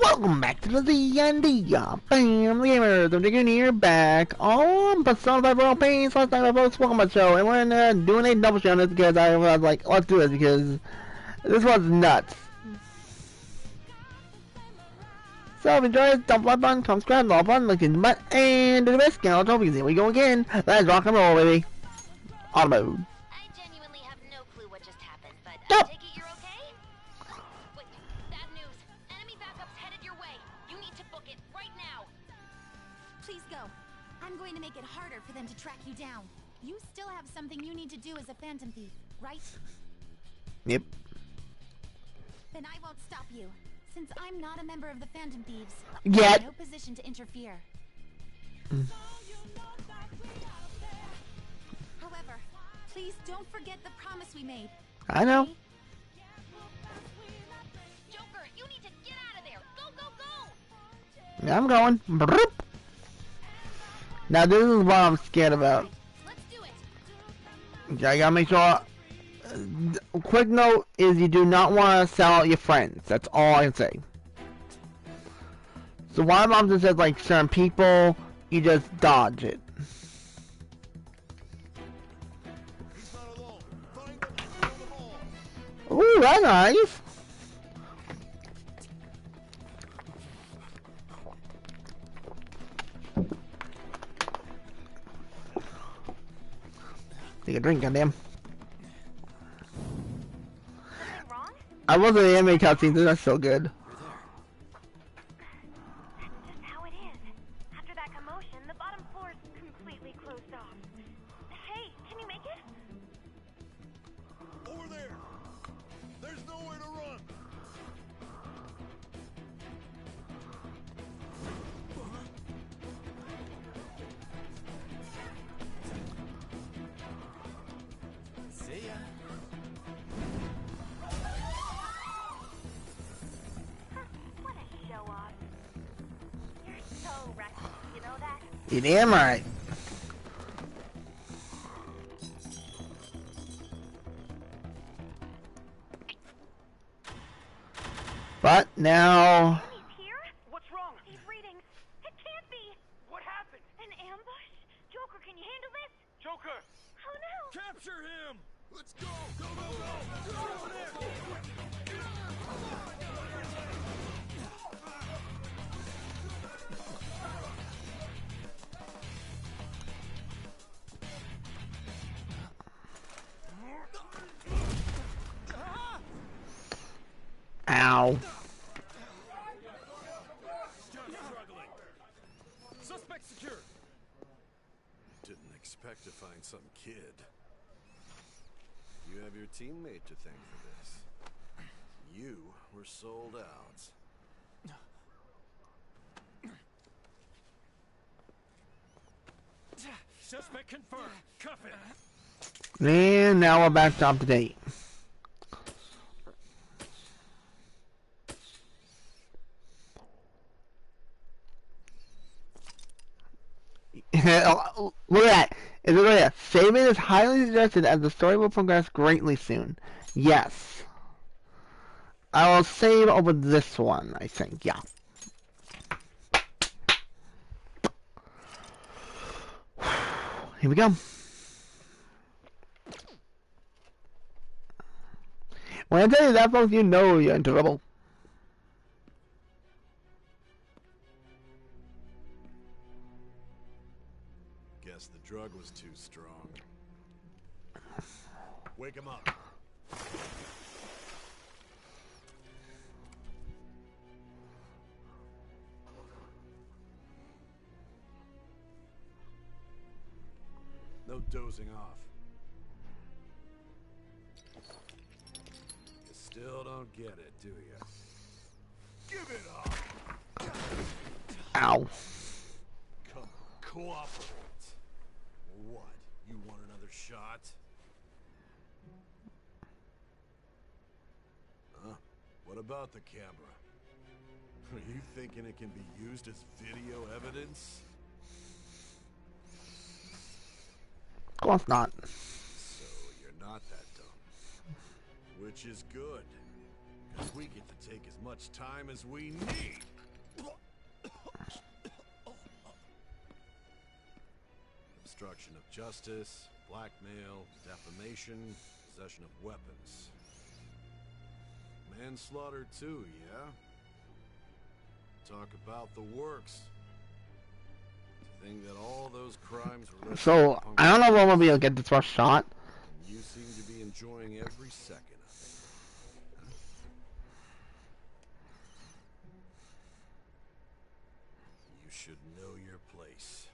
Welcome back to the D&D Bam Gamers. I'm Digging here back on Persona 5 Royal Pains. Last time I folks, welcome to my show. And we're doing a double show on this because I was like, let's do this because this was nuts. So if you enjoy it, don't like button, come subscribe, like button, look in the butt, and do the best. Get all the trophies. Here we go again. Let's rock and roll, baby. Auto mode. I genuinely have no clue what just happened, but Stop. take it you're okay? Wait, bad news. Enemy backup's headed your way. You need to book it right now. Please go. I'm going to make it harder for them to track you down. You still have something you need to do as a phantom thief, right? Yep. Then I won't stop you. Since I'm not a member of the Phantom Thieves, Yet. I'm in no position to interfere. However, please don't forget the promise we made. I know. Joker, you need to get out of there. Go, go, go! Yeah, I'm going. Broop. Now this is what I'm scared about. Let's do it. Okay, I gotta make sure. Quick note is you do not want to sell out your friends. That's all I can say. So one of them says like certain people, you just dodge it. Ooh, that's nice. Take a drink, goddamn. Something wrong? I love the anime cutscenes, they're so good. That's just how it is. After that commotion, the bottom floor is completely closed off. Hey, can you make it? Over there! There's nowhere to run! See ya. What a show off. You're so reckless, you know that? You damn right. But now, He's here? What's wrong? These readings. It can't be. What happened? An ambush? Joker, can you handle this? Joker! Oh no! Capture him! Let's go! Go, go, go! Go over there! ow. Just struggling. Suspect secured. Didn't expect to find some kid. You have your teammate to thank for this. You were sold out. Suspect confirmed. Cuff it. And now we're back to up to date. Look at that. It's look at that. Saving is highly suggested as the story will progress greatly soon. Yes. I will save over this one, I think. Yeah. Here we go. When I tell you that, folks, you know you're in trouble. Guess the drug was too strong. Wake him up. No dozing off. You still don't get it, do you? Give it up! Ow. Come on, cooperate. What? You want another shot? Huh? What about the camera? Are you thinking it can be used as video evidence? Of course not. So you're not that dumb. Which is good. Because we get to take as much time as we need. Obstruction of justice, blackmail, defamation, possession of weapons. Manslaughter too, yeah? Talk about the works. To think that all those crimes were... So, I don't know if I'm gonna be able to get this first shot. You seem to be enjoying every second of it. You should know your place.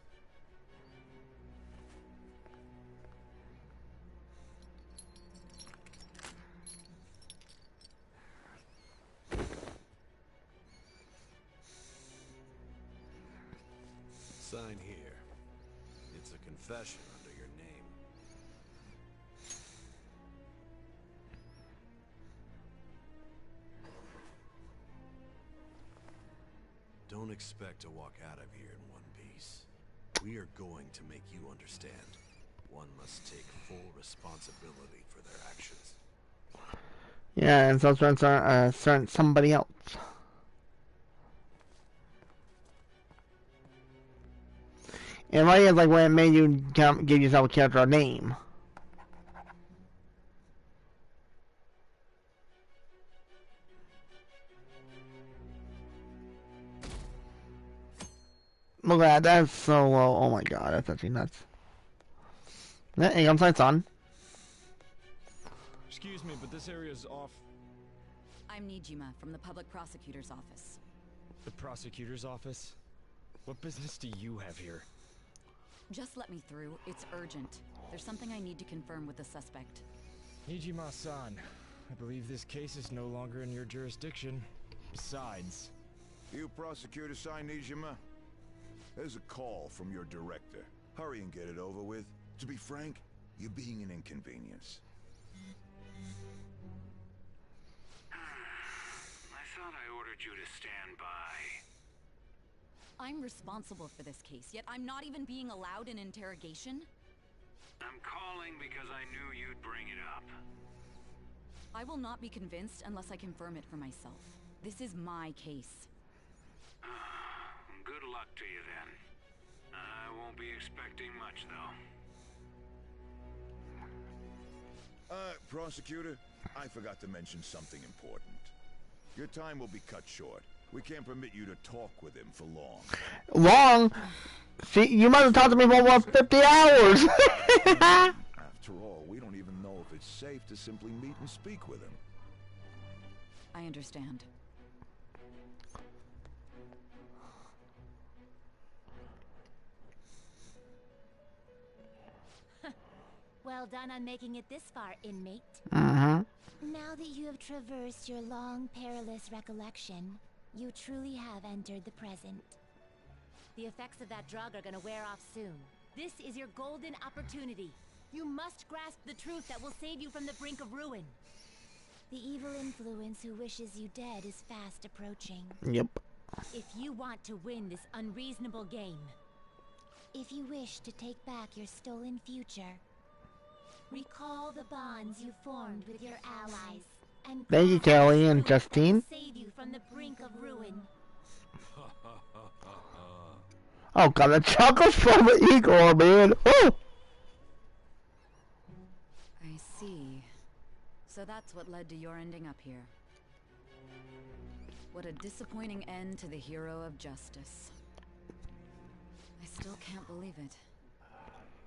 Sign here. It's a confession under your name. Don't expect to walk out of here in one piece. We are going to make you understand. One must take full responsibility for their actions. Yeah, and so certain somebody else. And right here is like when it made you give yourself a character a name. Look at that, that's so low. Oh my god, that's actually nuts. Yeah, hey, I'm son. Excuse me, but this area is off. I'm Nijima from the public prosecutor's office. The prosecutor's office? What business do you have here? Just let me through. It's urgent. There's something I need to confirm with the suspect. Nijima-san, I believe this case is no longer in your jurisdiction. Besides... You prosecutor sign Nijima? There's a call from your director. Hurry and get it over with. To be frank, you're being an inconvenience. I thought I ordered you to stand by. I'm responsible for this case, yet I'm not even being allowed an interrogation? I'm calling because I knew you'd bring it up. I will not be convinced unless I confirm it for myself. This is my case. Good luck to you then. I won't be expecting much, though. Prosecutor, I forgot to mention something important. Your time will be cut short. We can't permit you to talk with him for long. Long? See, you must have talked to me for about 50 hours. After all, we don't even know if it's safe to simply meet and speak with him. I understand. Well done on making it this far, inmate. Mm-hmm. Now that you have traversed your long, perilous recollection, you truly have entered the present. The effects of that drug are gonna wear off soon. This is your golden opportunity. You must grasp the truth that will save you from the brink of ruin. The evil influence who wishes you dead is fast approaching. Yep. If you want to win this unreasonable game, if you wish to take back your stolen future, recall the bonds you formed with your allies, and Thank you, Kelly and Justine. save you from the brink of ruin. Oh god, the chocolate from the eagle, man. Oh! I see. So that's what led to your ending up here. What a disappointing end to the hero of justice. I still can't believe it.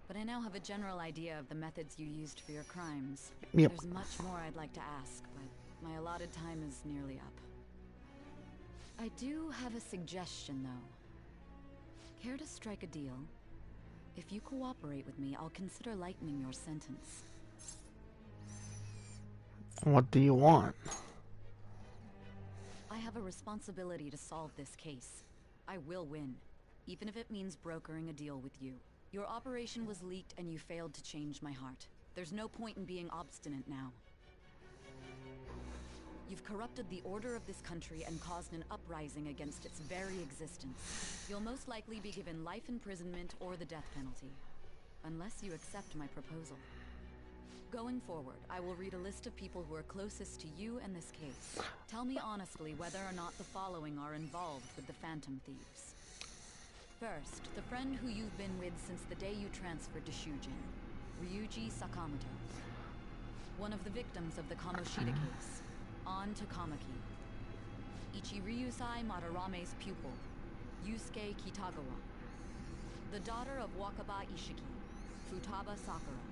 But I now have a general idea of the methods you used for your crimes. Yep. There's much more I'd like to ask, but my allotted time is nearly up. I do have a suggestion, though. Care to strike a deal? If you cooperate with me, I'll consider lightening your sentence. What do you want? I have a responsibility to solve this case. I will win, even if it means brokering a deal with you. Your operation was leaked and you failed to change my heart. There's no point in being obstinate now. You've corrupted the order of this country and caused an uprising against its very existence. You'll most likely be given life imprisonment or the death penalty. Unless you accept my proposal. Going forward, I will read a list of people who are closest to you and this case. Tell me honestly whether or not the following are involved with the Phantom Thieves. First, the friend who you've been with since the day you transferred to Shujin, Ryuji Sakamoto. One of the victims of the Kamoshida case, An Takamaki. Ichiryusai Madarame's pupil, Yusuke Kitagawa. The daughter of Wakaba Ishiki, Futaba Sakura.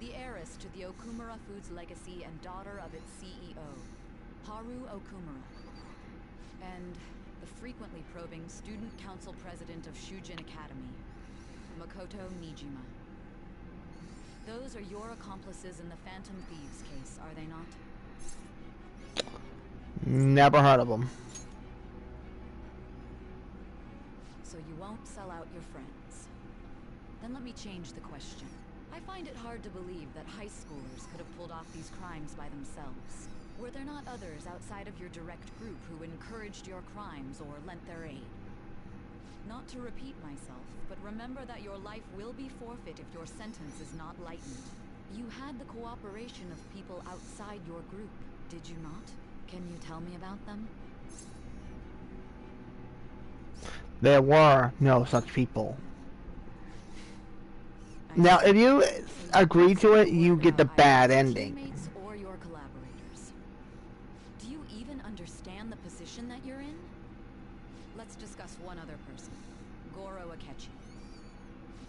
The heiress to the Okumura Foods legacy and daughter of its CEO, Haru Okumura. And the frequently probing student council president of Shujin Academy, Makoto Nijima. Those are your accomplices in the Phantom Thieves case, are they not? Never heard of them. So you won't sell out your friends. Then let me change the question. I find it hard to believe that high schoolers could have pulled off these crimes by themselves. Were there not others outside of your direct group who encouraged your crimes or lent their aid? Not to repeat myself, but remember that your life will be forfeit if your sentence is not lightened. You had the cooperation of people outside your group, did you not? Can you tell me about them? There were no such people. Now, if you agree to it, you get the bad ending. Teammates or your collaborators. Do you even understand the position that you're in? Let's discuss one other person, Goro Akechi.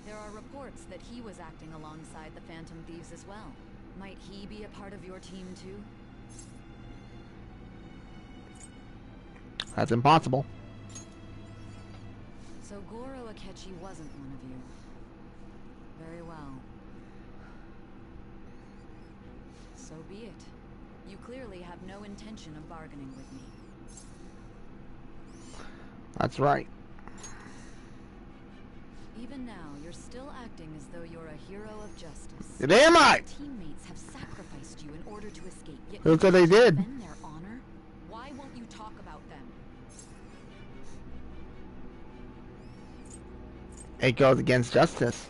There are reports that he was acting alongside the Phantom Thieves as well. Might he be a part of your team too? That's impossible. So Goro Akechi wasn't one of you. Very well. So be it. You clearly have no intention of bargaining with me. That's right. Even now, you're still acting as though you're a hero of justice. Damn right! Your teammates have sacrificed you in order to escape. Yet Look what they did. defend their honor? Why won't you talk about them? It goes against justice.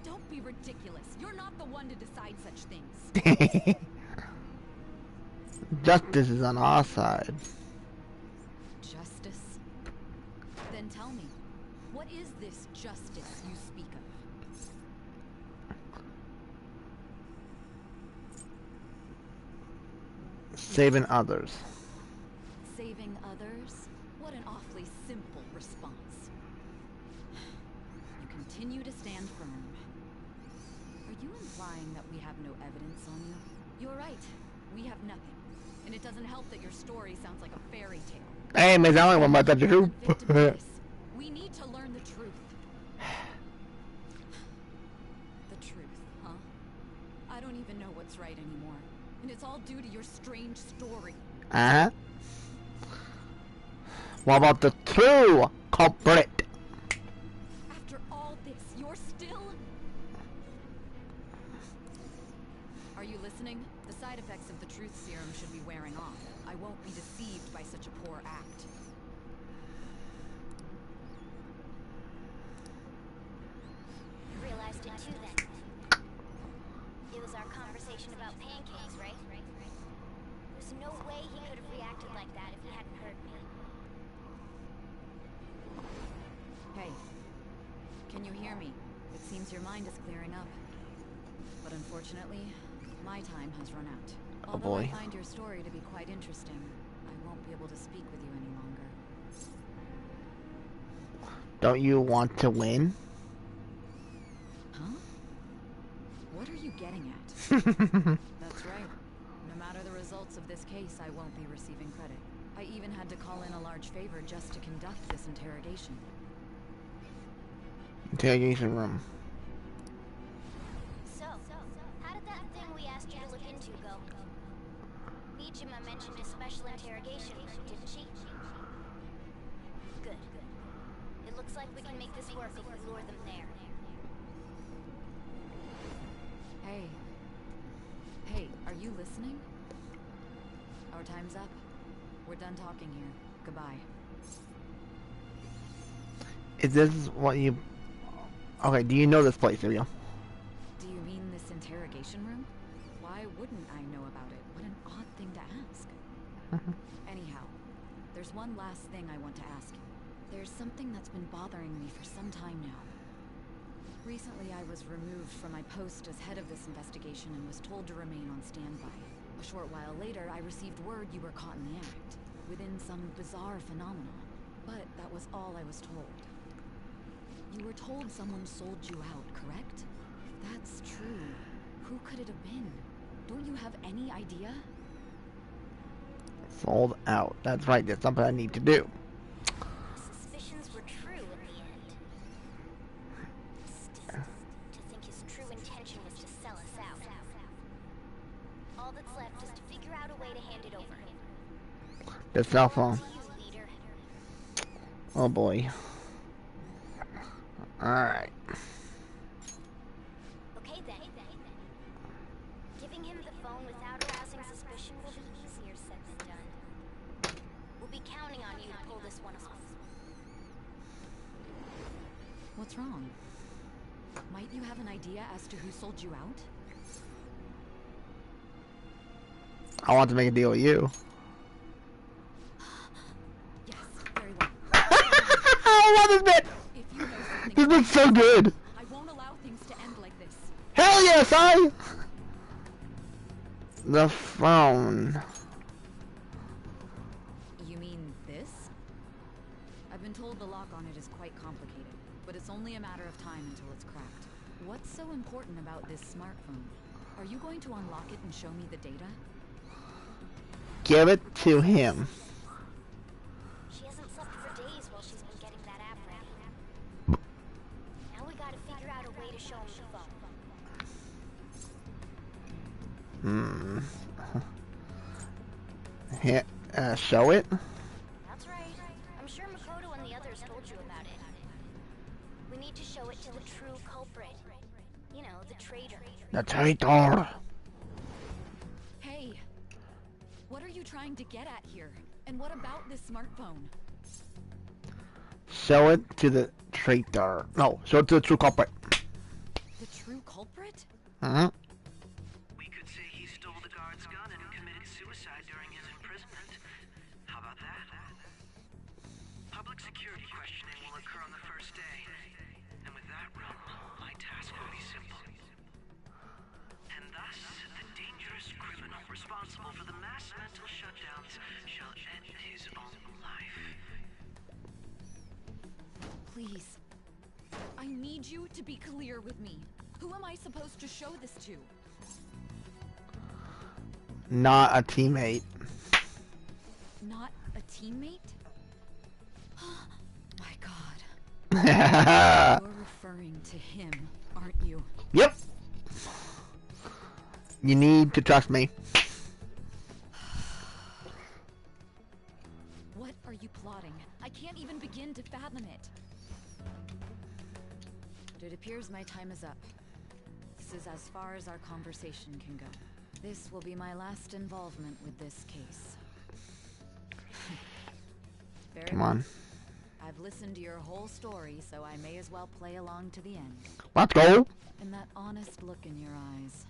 Don't be ridiculous. You're not the one to decide such things. Justice is on our side. Justice? Then tell me, what is this justice you speak of? Saving others. Saving others? What an awfully simple response. You continue to stand firm. Are you implying that we have no evidence on you? You're right. We have nothing. And it doesn't help that your story sounds like a fairy tale. Hey, Miss Allen, what about the truth? We need to learn the truth. The truth, huh? I don't even know what's right anymore. And it's all due to your strange story. Uh-huh. What about the true culprit? After all this, you're still... Are you listening? The side effects of the truth serum should be wearing off. I won't be deceived by such a poor act. You realized it too then. It was our conversation about pancakes, right? There's no way he could have reacted like that if he hadn't heard me. Hey, can you hear me? It seems your mind is clearing up. But unfortunately, my time has run out. Oh Although boy. I find your story to be quite interesting, I won't be able to speak with you any longer. Don't you want to win? Huh? What are you getting at? That's right. No matter the results of this case, I won't be receiving credit. I even had to call in a large favor just to conduct this interrogation. Interrogation room. So, how did that thing we asked you to look into go? Nijima mentioned a special interrogation room, didn't she? Good. It looks like we can make this work if we lure them there. Hey, are you listening? Our time's up. We're done talking here. Goodbye. Is this what you... Okay, do you know this place, Ilya? Do you mean this investigation room? Why wouldn't I know about it? What an odd thing to ask. Anyhow, there's one last thing I want to ask you. There's something that's been bothering me for some time now. Recently, I was removed from my post as head of this investigation and was told to remain on standby. A short while later, I received word you were caught in the act, within some bizarre phenomenon. But that was all I was told. You were told someone sold you out, correct? If that's true, who could it have been? Don't you have any idea? Sold out. That's right. That's something I need to do. Suspicions were true in the end. Still, to think his true intention was to sell us out. All that's left is to figure out a way to hand it over. The cell phone. To you, leader. Oh boy. Alright. Okay then. Giving him the phone without arousing suspicion will be easier said than done. We'll be counting on you to pull this one off. What's wrong? Might you have an idea as to who sold you out? I want to make a deal with you. Yes, very well. I love this bit! If you know something, This bit's so good! I won't allow things to end like this. Hell yes, I! The phone. You mean this? I've been told the lock on it is quite complicated, but it's only a matter of time until it's cracked. What's so important about this smartphone? Are you going to unlock it and show me the data? Give it to him. She hasn't slept for days while she's been getting that app ready. Now we gotta figure out a way to show him the phone. Here, show it. That's right. I'm sure Makoto and the others told you about it. We need to show it to the true culprit. You know, the traitor. The traitor. Hey! What are you trying to get at here? And what about this smartphone? Show it to the traitor. No, show it to the true culprit. The true culprit? Uh-huh. We could say he stole the guard's gun and committed suicide during his imprisonment. How about that? Public security questioning will occur on the first day. And with that realm, my task will be simple. And thus, the dangerous criminal responsible for the mass mental shutdowns shall end his own life. Please. I need you to be clear with me. Who am I supposed to show this to? Not a teammate. Not a teammate? My God. You're referring to him, aren't you? Yep. You need to trust me. What are you plotting? I can't even begin to fathom it. But it appears my time is up. This is as far as our conversation can go. This will be my last involvement with this case. Come on. I've listened to your whole story, so I may as well play along to the end. Let's go. And that honest look in your eyes.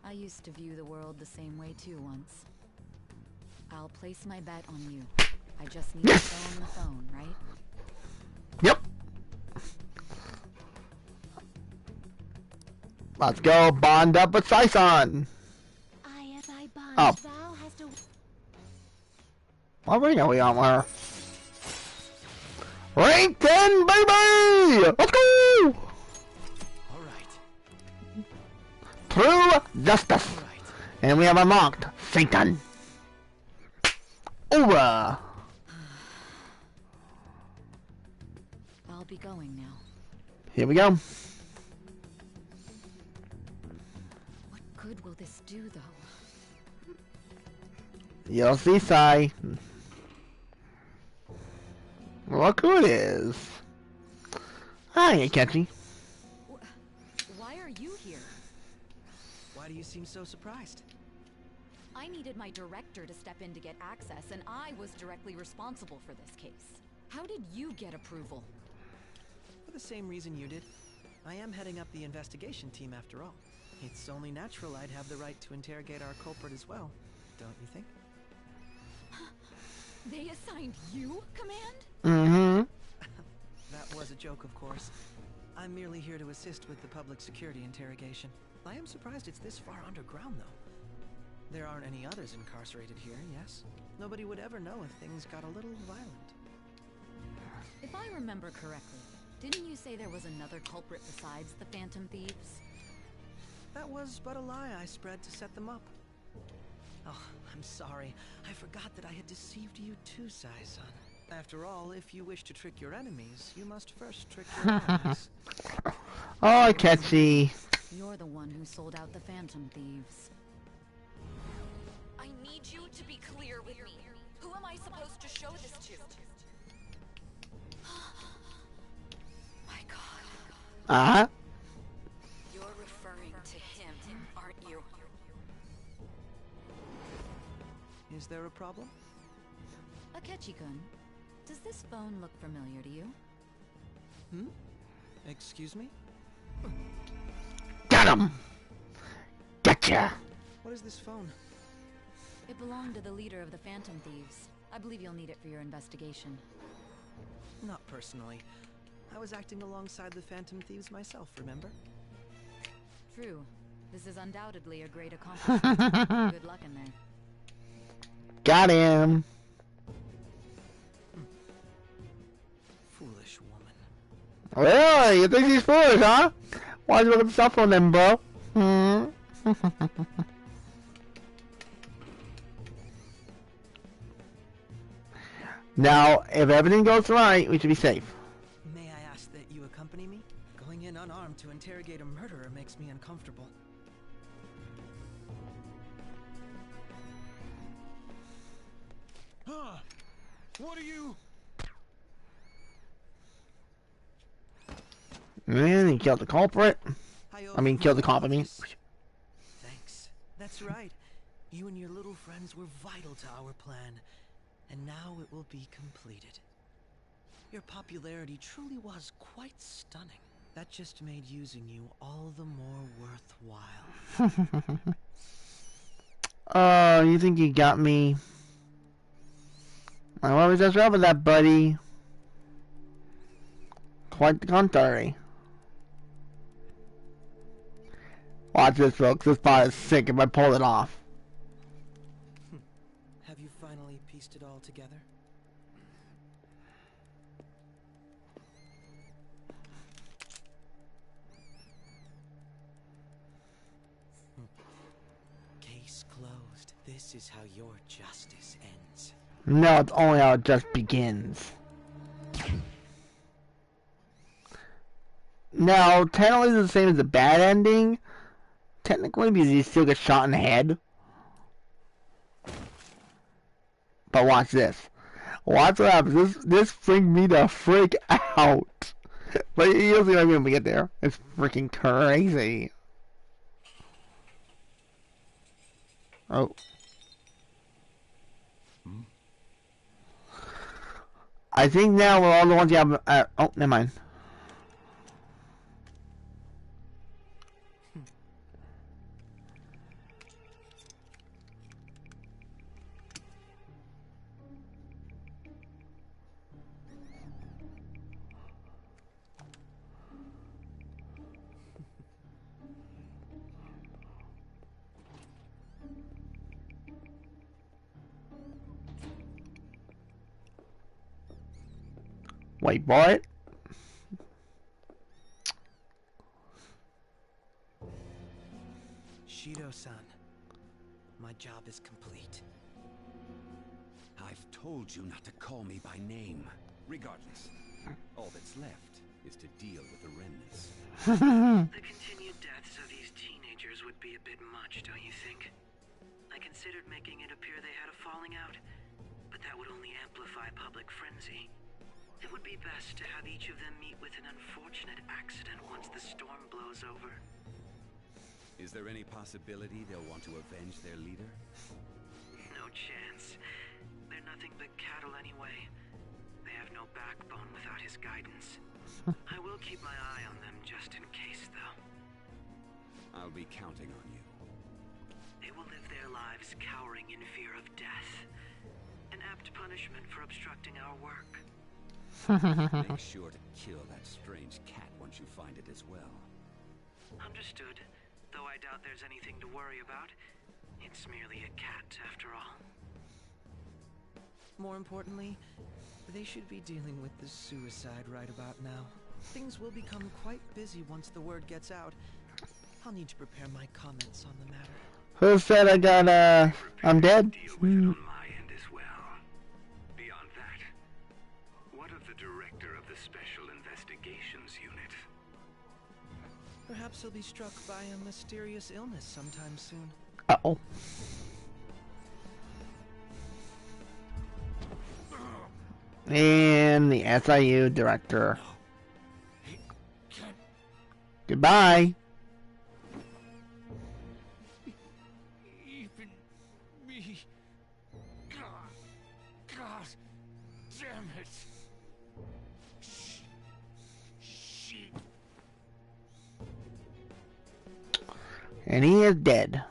I used to view the world the same way too once. I'll place my bet on you. I just need to show him the phone, right? Yep. Let's go bond up with Saison. I bond Oh. vow has to... What ring are we on her? Rank 10, baby! Let's go! Alright. True justice. Alright. And we have unlocked Satan. Over. I'll be going now. Here we go. What good will this do, though? You'll see, Sai. Look who it is. Hi, ain't catchy. Why are you here? Why do you seem so surprised? I needed my director to step in to get access, and I was directly responsible for this case. How did you get approval? For the same reason you did. I am heading up the investigation team after all. It's only natural I'd have the right to interrogate our culprit as well, don't you think? They assigned you command? Mm-hmm. That was a joke, of course. I'm merely here to assist with the public security interrogation. I am surprised it's this far underground, though. There aren't any others incarcerated here, yes? Nobody would ever know if things got a little violent. If I remember correctly, didn't you say there was another culprit besides the Phantom Thieves? That was but a lie I spread to set them up. Oh, I'm sorry. I forgot that I had deceived you too, Sai-san. After all, if you wish to trick your enemies, you must first trick your allies. Oh, catchy. You're the one who sold out the Phantom Thieves. I need you to be clear with me. Who am I supposed to show this to? My God. Uh-huh. You're referring to him, aren't you? Is there a problem? Akechi-kun, does this phone look familiar to you? Hmm? Excuse me? Got him! Gotcha! What is this phone? It belonged to the leader of the Phantom Thieves. I believe you'll need it for your investigation. Not personally. I was acting alongside the Phantom Thieves myself, remember? True. This is undoubtedly a great accomplishment. Good luck in there. Got him! Foolish woman. Really? You think he's foolish, huh? Why is he looking stuff on them, bro? Hmm? Now, if everything goes right, we should be safe. May I ask that you accompany me? Going in unarmed to interrogate a murderer makes me uncomfortable. Huh? What are you? And he killed the culprit. I mean, killed the cop, I mean. Thanks. That's right. You and your little friends were vital to our plan. And now it will be completed. Your popularity truly was quite stunning. That just made using you all the more worthwhile. Oh, you think you got me? I was just over that, buddy. Quite the contrary. Watch this, folks. This bot is sick if I pull it off. Have you finally pieced it all together? Case closed. This is how your justice ends. No, it's only how it just begins. Now, technically it's the same as the bad ending. Technically, because you still get shot in the head. But watch this. Watch what happens. This freaked me the freak out. But you'll see what I mean when we get there. It's freaking crazy. Oh. I think now we're all the ones you have. Oh, never mind. Wait, what? Shido-san, my job is complete. I've told you not to call me by name. Regardless, all that's left is to deal with the remnants. The continued deaths of these teenagers would be a bit much, don't you think? I considered making it appear they had a falling out, but that would only amplify public frenzy. It would be best to have each of them meet with an unfortunate accident once the storm blows over. Is there any possibility they'll want to avenge their leader? No chance. They're nothing but cattle anyway. They have no backbone without his guidance. I will keep my eye on them just in case, though. I'll be counting on you. They will live their lives cowering in fear of death. An apt punishment for obstructing our work. Make sure to kill that strange cat once you find it as well. Understood. Though I doubt there's anything to worry about. It's merely a cat, after all. More importantly, they should be dealing with the suicide right about now. Things will become quite busy once the word gets out. I'll need to prepare my comments on the matter. Who said I got, I'm dead? Deal with it on my end as well. Beyond that, what of the director of the Special Investigations Unit? Perhaps he'll be struck by a mysterious illness sometime soon. Uh-oh. And the SIU director. Goodbye. Even me. God damn it. Shit. And he is dead.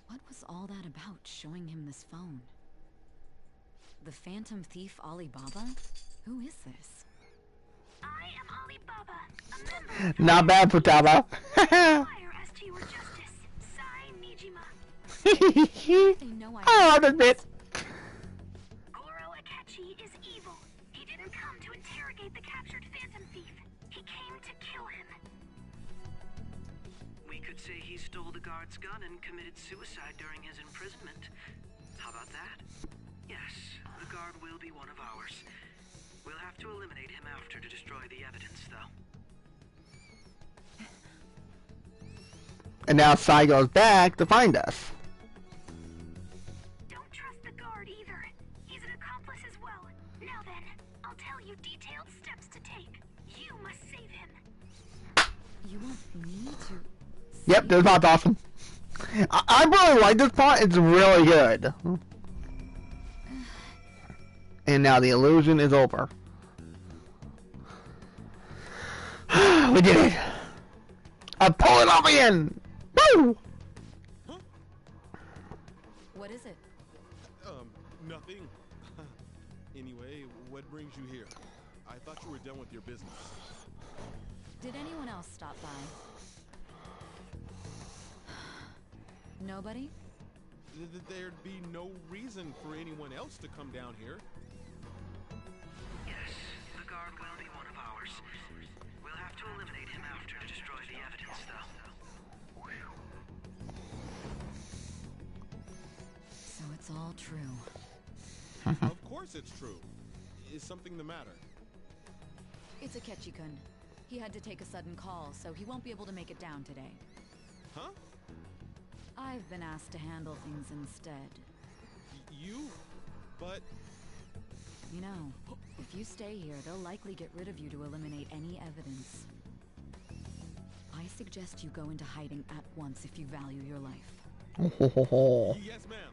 What was all that about, showing him this phone? The Phantom Thief Alibaba? Who is this? I am Alibaba, a member Not bad, Futaba. inquire as to your justice. Sai Nijima. They know I Oh, I'll admit. Goro Akechi is evil. He didn't come to interrogate the captured Phantom Thief. He came to kill him. We could say he stole the guard's gun and committed suicide during his imprisonment. How about that? Yes, the guard will be one of ours. We'll have to eliminate him after to destroy the evidence, though. And now Sai goes back to find us. Don't trust the guard either. He's an accomplice as well. Now then, I'll tell you detailed steps to take. You must save him. You want me to... Yep, this part's awesome. I really like this part. It's really good. And now the illusion is over. We did it! I pull it off again! Woo! What is it? Nothing. Anyway, what brings you here? I thought you were done with your business. Did anyone else stop by? Nobody? There'd be no reason for anyone else to come down here. Yes, the guard will be one of ours. We'll have to eliminate him after to destroy the evidence, though. So it's all true. Of course it's true. Is something the matter? It's Akechi-kun. He had to take a sudden call, so he won't be able to make it down today. Huh? I've been asked to handle things instead. You? But... You know, if you stay here, they'll likely get rid of you to eliminate any evidence. I suggest you go into hiding at once if you value your life. Yes, ma'am.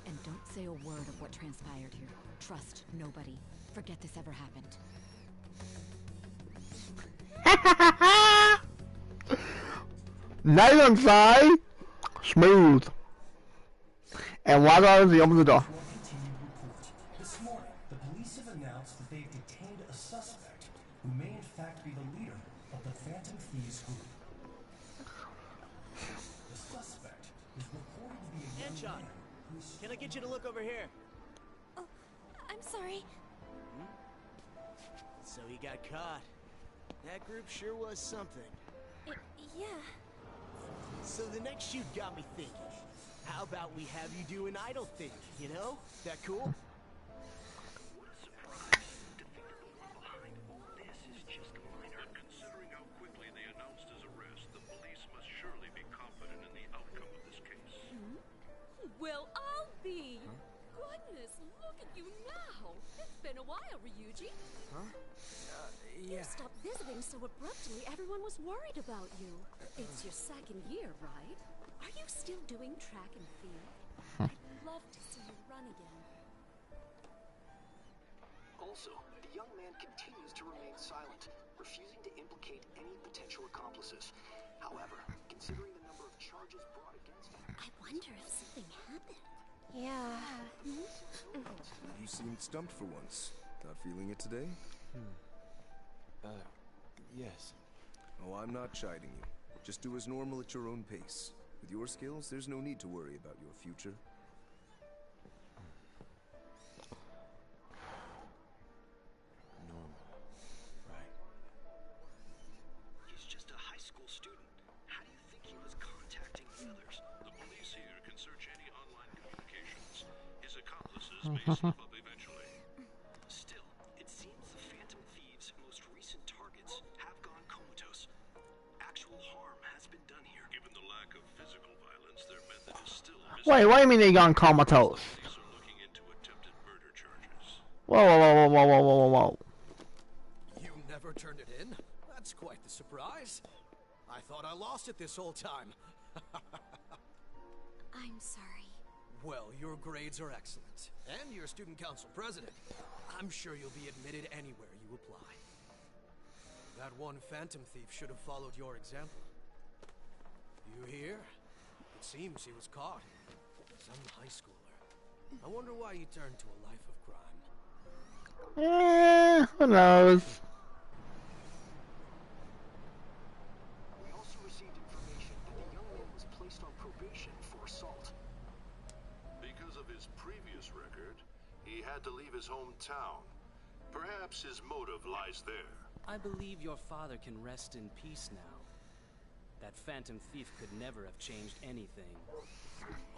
And don't say a word of what transpired here. Trust nobody. Forget this ever happened. Nice on Sai. Smooth. And while I was, he opens the door. This morning, the police have announced that they've detained a suspect who may in fact be the leader of the Phantom Thieves group. The suspect is reported to be a young man who's... Can I get you to look over here? Oh, I'm sorry. So he got caught. That group sure was something. Yeah. So the next shoot got me thinking. How about we have you do an idle thing, you know? That cool? What a surprise. To think that the one behind all this is just a minor. Considering how quickly they announced his arrest, the police must surely be confident in the outcome of this case. Well, I'll be. Goodness, look at you now. It's been a while, Ryuji. Huh? You stopped visiting so abruptly, everyone was worried about you. It's your second year, right? Are you still doing track and field? I'd love to see you run again. Also, a young man continues to remain silent, refusing to implicate any potential accomplices. However, considering the number of charges brought against him, I wonder if something happened. Yeah. You seemed stumped for once. Not feeling it today? Yes. Oh, I'm not chiding you. Just do as normal at your own pace. With your skills, there's no need to worry about your future. Normal. Right. He's just a high school student. How do you think he was contacting the others? The police here can search any online communications. His accomplices may slip up eventually. Still, it seems the Phantom Thieves' most recent targets have gone comatose. Actual harm has been done here. Given the lack of physical violence, their method is still Wait, what do you mean they gone comatose? Police are looking into attempted murder charges. Whoa, whoa, whoa, whoa, whoa, whoa, whoa, whoa. You never turned it in? That's quite the surprise. I thought I lost it this whole time. I'm sorry. Well, your grades are excellent. And you're student council president. I'm sure you'll be admitted anywhere you apply. That one phantom thief should have followed your example. You hear? It seems he was caught. Some high schooler. I wonder why he turned to a life of crime. Who knows? we also received information that the young man was placed on probation for assault. Because of his previous record, he had to leave his hometown. Perhaps his motive lies there. I believe your father can rest in peace now. That phantom thief could never have changed anything.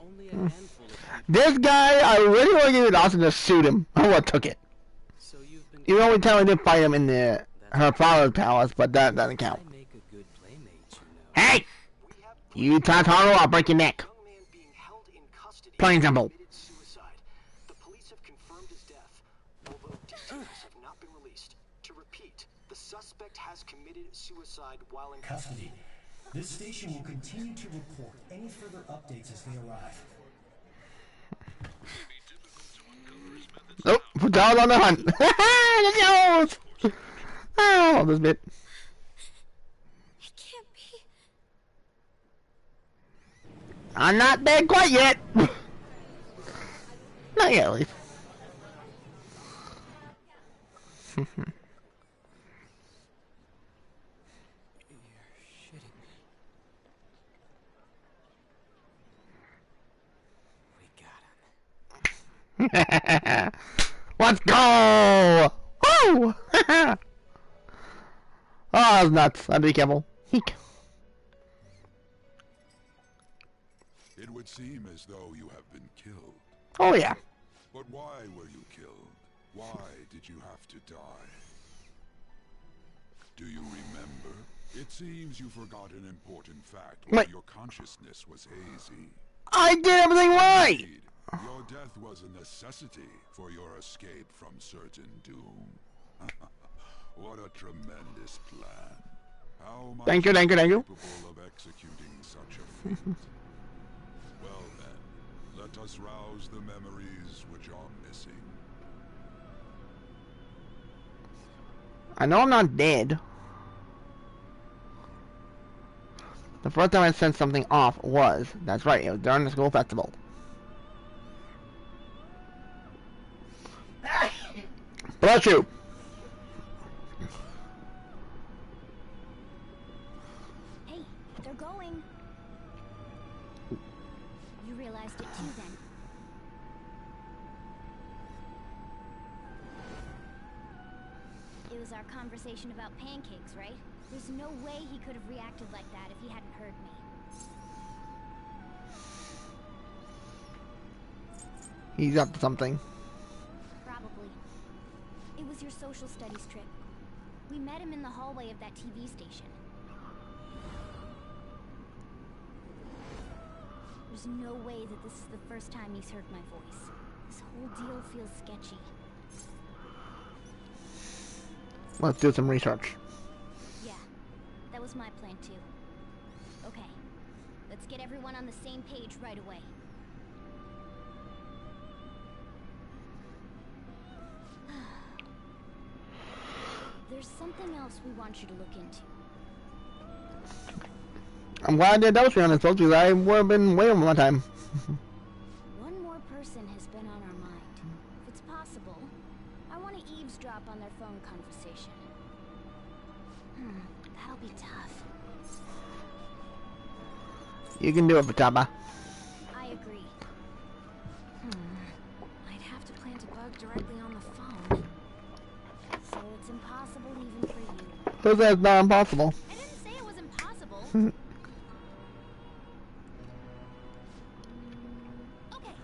Only a handful of people. This guy, I really want to give it Austin to shoot him. I would have took it. So you've been You only tell me to fight him in her father's palace, but that doesn't count. I make a good playmate, you know. Hey! You Tataro, I'll break your neck. Plain and simple. Suicide. The police have confirmed his death, although details have not been released. To repeat, the suspect has committed suicide while in Custody. This station will continue to report any further updates as they arrive. Nope, put down on the hunt. Let's go! Oh, this bit. It can't be. I'm not dead quite yet. Not yet, at least. Let's go! Woo! Oh, that's nuts. I'd be careful. Eek. It would seem as though you have been killed. Oh, yeah. But why were you killed? Why did you have to die? Do you remember? It seems you forgot an important fact when your consciousness was hazy. I did everything right! Indeed, your death was a necessity for your escape from certain doom. What a tremendous plan. How much Thank you. capable of executing such a feat? Well then, let us rouse the memories which are missing. I know I'm not dead. The first time I sent something off was, that's right, it was during the school festival. Bless you! Hey, they're going. You realized it too then. It was our conversation about pancakes, right? There's no way he could have reacted like that if he hadn't heard me. He's up to something. Probably. It was your social studies trip. We met him in the hallway of that TV station. There's no way that this is the first time he's heard my voice. This whole deal feels sketchy. Let's do some research. Yeah, that was my plan too. Okay, let's get everyone on the same page right away. something else we want you to look into. I'm glad I did double stream on this, folks, because I would have been way over my time. One more person has been on our mind. If it's possible, I want to eavesdrop on their phone conversation. That'll be tough. You can do it, Pataba. I agree. I'd have to plant a bug directly on the phone. So it's impossible even for you. Because that's not impossible. I didn't say it was impossible. Okay,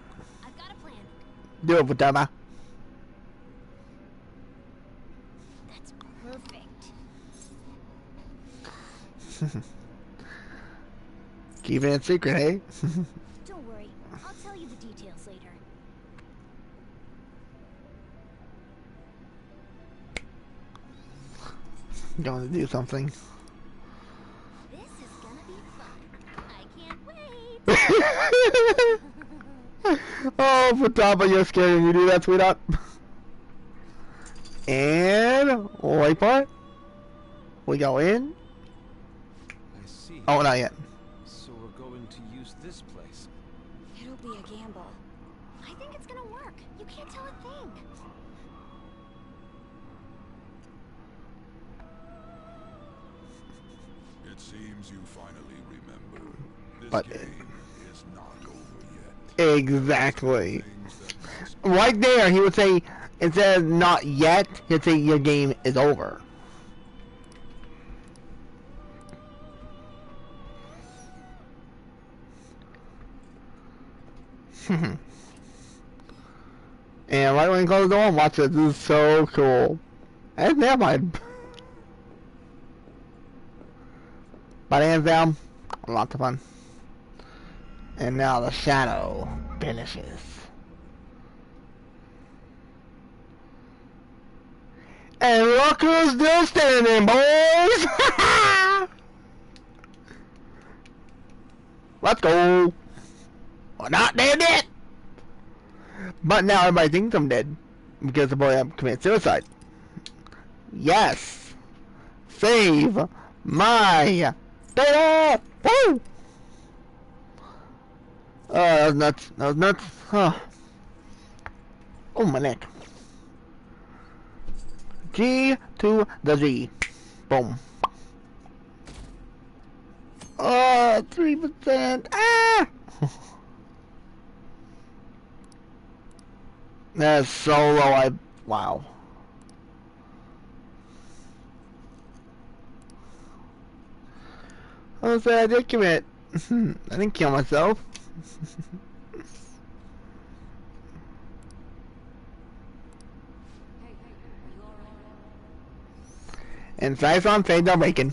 I've got a plan. Do it, Pataba. That's perfect. Keeping it secret, hey? Don't worry, I'll tell you the details later. Going to do something. This is gonna be fun. I can't wait. Oh, Pataba, you're scared when you do that, sweetheart. And wait for it. We go in. I see. Oh, not yet. So we're going to use this place. It'll be a gamble. I think it's gonna work. You can't tell a thing. It seems you finally remember. This But game is not over yet. exactly. Right there, he would say, instead of not yet, he'd say your game is over. And right when you close the door and watch it, this is so cool. And never mind. But hands down, lots of fun. And now the shadow finishes. And look who's still standing, boys! Let's go! We're not dead yet! But now everybody thinks I'm dead. Because the boy committed suicide. Yes! Save my data! Woo! Oh, that was nuts. That was nuts. Oh, oh my neck. G to the G. Boom. Oh, 3%. Ah! That's so low. Wow. I said I did commit. I didn't kill myself. And size on fade the bacon.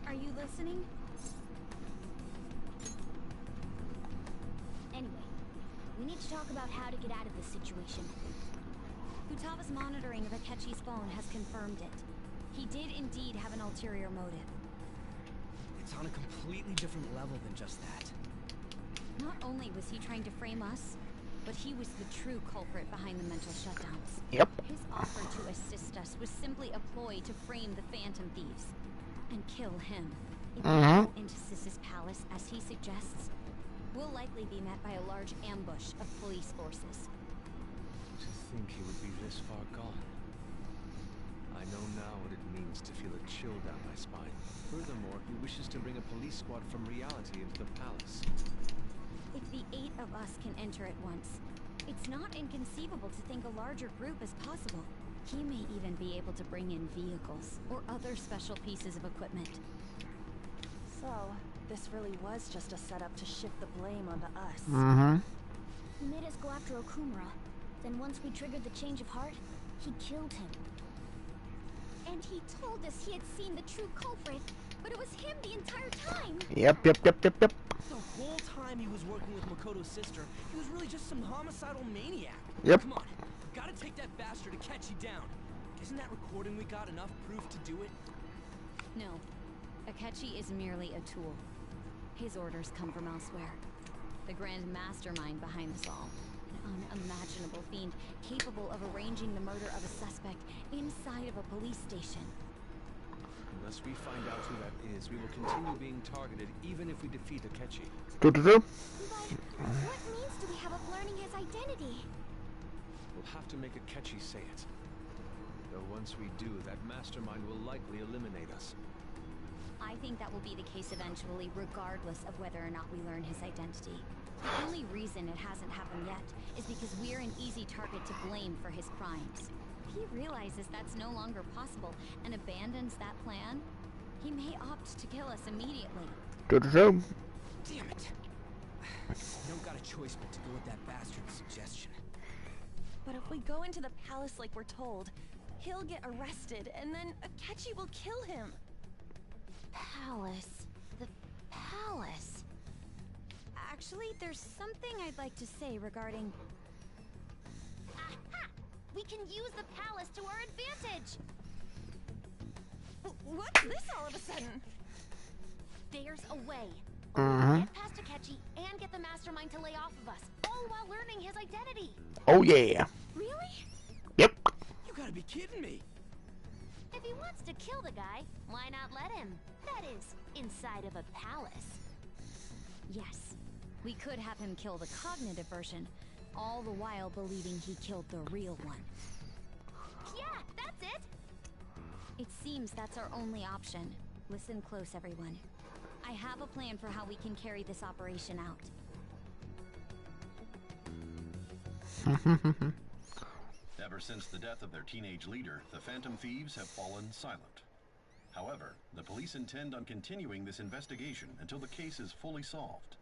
Are you listening? Anyway, we need to talk about how to get out of this situation. Futaga's monitoring of Akechi's phone has confirmed it. He did indeed have an ulterior motive. It's on a completely different level than just that. Not only was he trying to frame us, but he was the true culprit behind the mental shutdowns. Yep. His offer to assist us was simply a ploy to frame the Phantom Thieves and kill him. If we go into Sis's palace, as he suggests, we'll likely be met by a large ambush of police forces. To think he would be this far gone. I know now what it means to feel a chill down my spine. Furthermore, he wishes to bring a police squad from reality into the palace. If the 8 of us can enter at once, it's not inconceivable to think a larger group is possible. He may even be able to bring in vehicles or other special pieces of equipment. So, this really was just a setup to shift the blame onto us. He made us go after Okumura. Then once we triggered the change of heart, he killed him. And he told us he had seen the true culprit, but it was him the entire time. Yep. The whole time he was working with Makoto's sister, he was really just some homicidal maniac. Yep. Come on, we've got to take that bastard Akechi down. Isn't that recording we got enough proof to do it? No. Akechi is merely a tool. His orders come from elsewhere. The grand mastermind behind this all. An unimaginable fiend capable of arranging the murder of a suspect inside of a police station. Unless we find out who that is, we will continue being targeted even if we defeat Akechi. But what means do we have of learning his identity? We'll have to make Akechi say it. Though once we do, that mastermind will likely eliminate us. I think that will be the case eventually, regardless of whether or not we learn his identity. The only reason it hasn't happened yet is because we're an easy target to blame for his crimes. If he realizes that's no longer possible and abandons that plan, he may opt to kill us immediately. Damn it! I don't got a choice but to go with that bastard's suggestion. But if we go into the palace like we're told, he'll get arrested, and then Akechi will kill him. Palace. The palace. Actually, there's something I'd like to say regarding... Aha! We can use the palace to our advantage! What's this all of a sudden? There's a way. Uh-huh. Get past Akechi and get the mastermind to lay off of us, all while learning his identity. Oh yeah. Really? Yep. You gotta be kidding me. If he wants to kill the guy, why not let him? That is, inside of a palace. Yes, we could have him kill the cognitive version, all the while believing he killed the real one. Yeah, that's it! It seems that's our only option. Listen close, everyone. I have a plan for how we can carry this operation out. Ever since the death of their teenage leader, the Phantom Thieves have fallen silent. However, the police intend on continuing this investigation until the case is fully solved.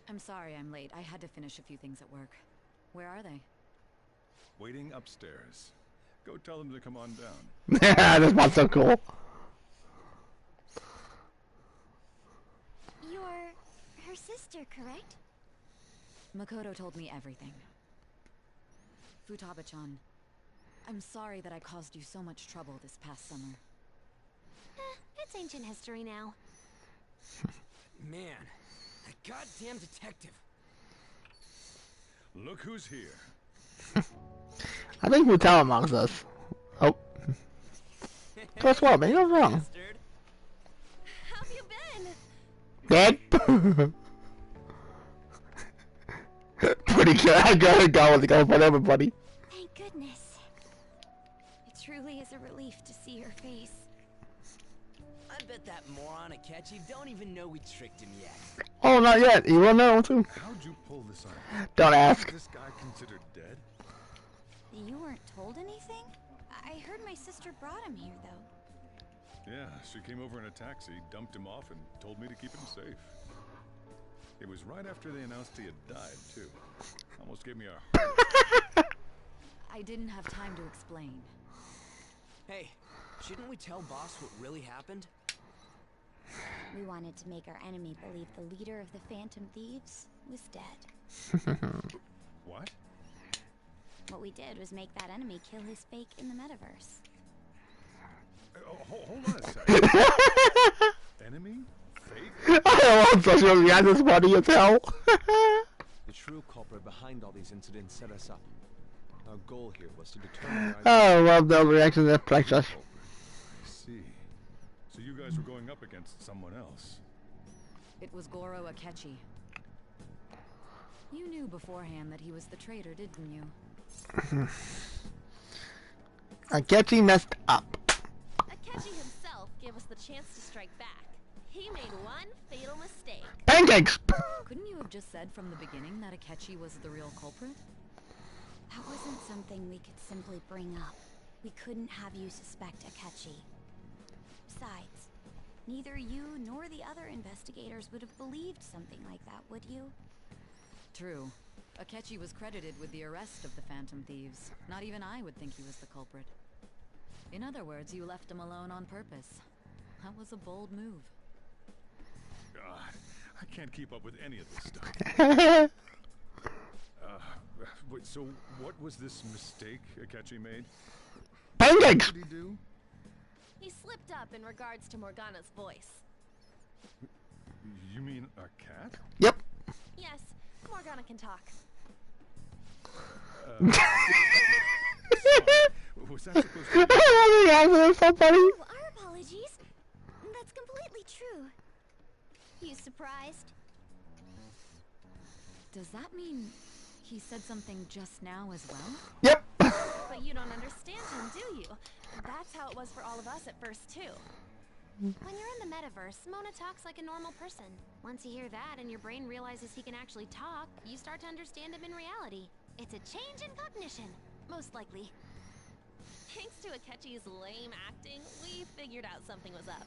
I'm sorry I'm late. I had to finish a few things at work. Where are they? Waiting upstairs. Go tell them to come on down. This one's so cool. You're her sister, correct? Makoto told me everything. Futaba-chan, I'm sorry that I caused you so much trouble this past summer. It's ancient history now. Man, that goddamn detective. Look who's here. I think Futaba amongst us. Oh. Guess what, man? You're wrong. How have you been? Dead? Pretty sure I gotta go for everybody. Thank goodness. It truly is a relief to see your face. I bet that moron Akechi don't even know we tricked him yet. Oh, not yet. You will know too. How'd you pull this on? Don't ask. Is this guy considered dead? You weren't told anything? I heard my sister brought him here, though. Yeah, she came over in a taxi, dumped him off, and told me to keep him safe. It was right after they announced he had died, too. Almost gave me a... I didn't have time to explain. Hey, shouldn't we tell boss what really happened? We wanted to make our enemy believe the leader of the Phantom Thieves was dead. What? What we did was make that enemy kill his fake in the metaverse. Hold on a second. Enemy? Fake? I love social media. This funny as hell. The true culprit behind all these incidents set us up. Our goal here was to determine... I love those reactions. That's precious. I see. So you guys were going up against someone else. It was Goro Akechi. You knew beforehand that he was the traitor, didn't you? Akechi messed up. Akechi himself gave us the chance to strike back. He made one fatal mistake. Pancakes! Couldn't you have just said from the beginning that Akechi was the real culprit? That wasn't something we could simply bring up. We couldn't have you suspect Akechi. Besides, neither you nor the other investigators would have believed something like that, would you? True. Akechi was credited with the arrest of the Phantom Thieves. Not even I would think he was the culprit. In other words, you left him alone on purpose. That was a bold move. God, I can't keep up with any of this stuff. Wait, So what was this mistake Akechi made? Pancakes! What did he do? He slipped up in regards to Morgana's voice. You mean a cat? Yep. Yes, Morgana can talk. Was that supposed to be? Yeah, that's so funny. Oh, our apologies. That's completely true. You surprised? Does that mean he said something just now as well? Yep. But you don't understand him, do you? That's how it was for all of us at first, too. When you're in the metaverse, Mona talks like a normal person. Once you hear that and your brain realizes he can actually talk, you start to understand him in reality. It's a change in cognition, most likely. Thanks to Akechi's lame acting, we figured out something was up.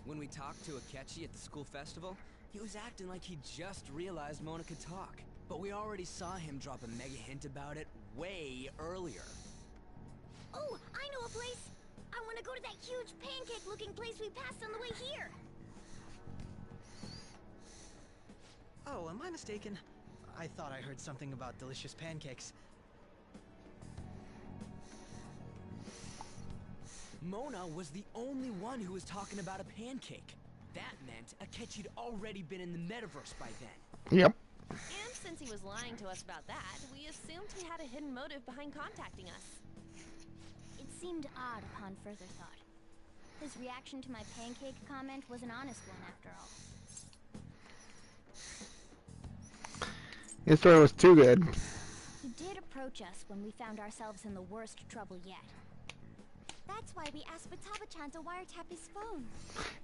When we talked to Akechi at the school festival, he was acting like he just realized Mona could talk. But we already saw him drop a mega hint about it way earlier. Oh, I know a place! I want to go to that huge pancake-looking place we passed on the way here! Oh, am I mistaken? I thought I heard something about delicious pancakes. Mona was the only one who was talking about a pancake. That meant Akechi'd already been in the metaverse by then. Yep. And since he was lying to us about that, we assumed he had a hidden motive behind contacting us. It seemed odd upon further thought. His reaction to my pancake comment was an honest one, after all. His story was too good. He did approach us when we found ourselves in the worst trouble yet. That's why we asked Futaba-chan to wiretap his phone.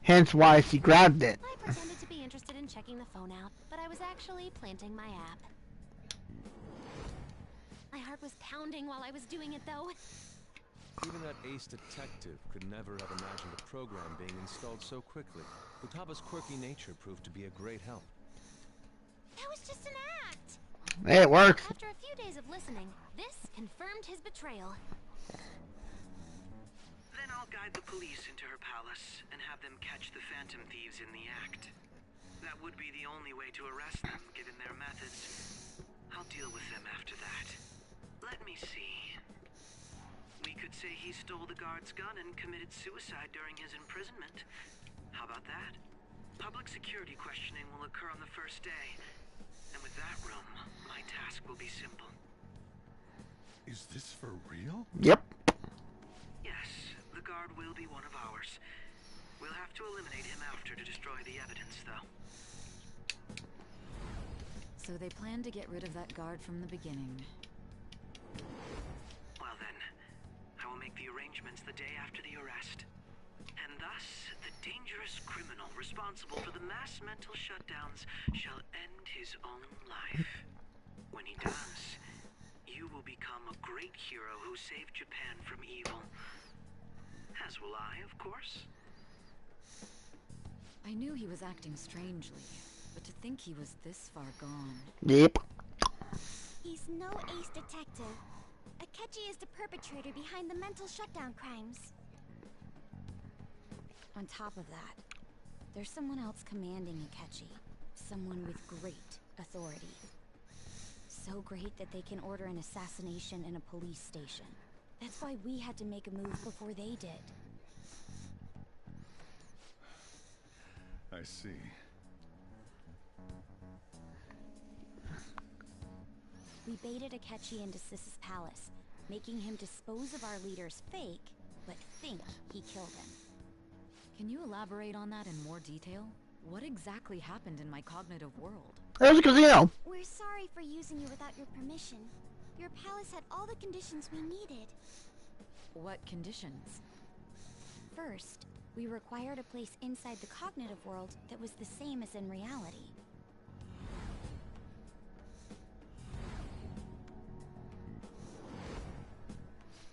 Hence why she grabbed it. I pretended to be interested in checking the phone out, but I was actually planting my app. My heart was pounding while I was doing it, though. Even that ace detective could never have imagined a program being installed so quickly. Futaba's quirky nature proved to be a great help. That was just an act! Hey, it works. After a few days of listening, this confirmed his betrayal. Then I'll guide the police into her palace and have them catch the Phantom Thieves in the act. That would be the only way to arrest them, given their methods. I'll deal with them after that. Let me see. We could say he stole the guard's gun and committed suicide during his imprisonment. How about that? Public security questioning will occur on the first day. And with that room, my task will be simple. Is this for real? Yep. Yes, the guard will be one of ours. We'll have to eliminate him after to destroy the evidence, though. So they plan to get rid of that guard from the beginning. Well then, I will make the arrangements the day after the arrest. And thus, the dangerous criminal responsible for the mass mental shutdowns shall end his own life. When he does, you will become a great hero who saved Japan from evil. As will I, of course. I knew he was acting strangely, but to think he was this far gone. Yep. He's no ace detective. Akechi is the perpetrator behind the mental shutdown crimes. On top of that, there's someone else commanding Akechi. Someone with great authority. So great that they can order an assassination in a police station. That's why we had to make a move before they did. I see. We baited Akechi into Sis's palace, making him dispose of our leader's fake, but think he killed him. Can you elaborate on that in more detail? What exactly happened in my cognitive world? It was a casino. We're sorry for using you without your permission. Your palace had all the conditions we needed. What conditions? First, we required a place inside the cognitive world that was the same as in reality.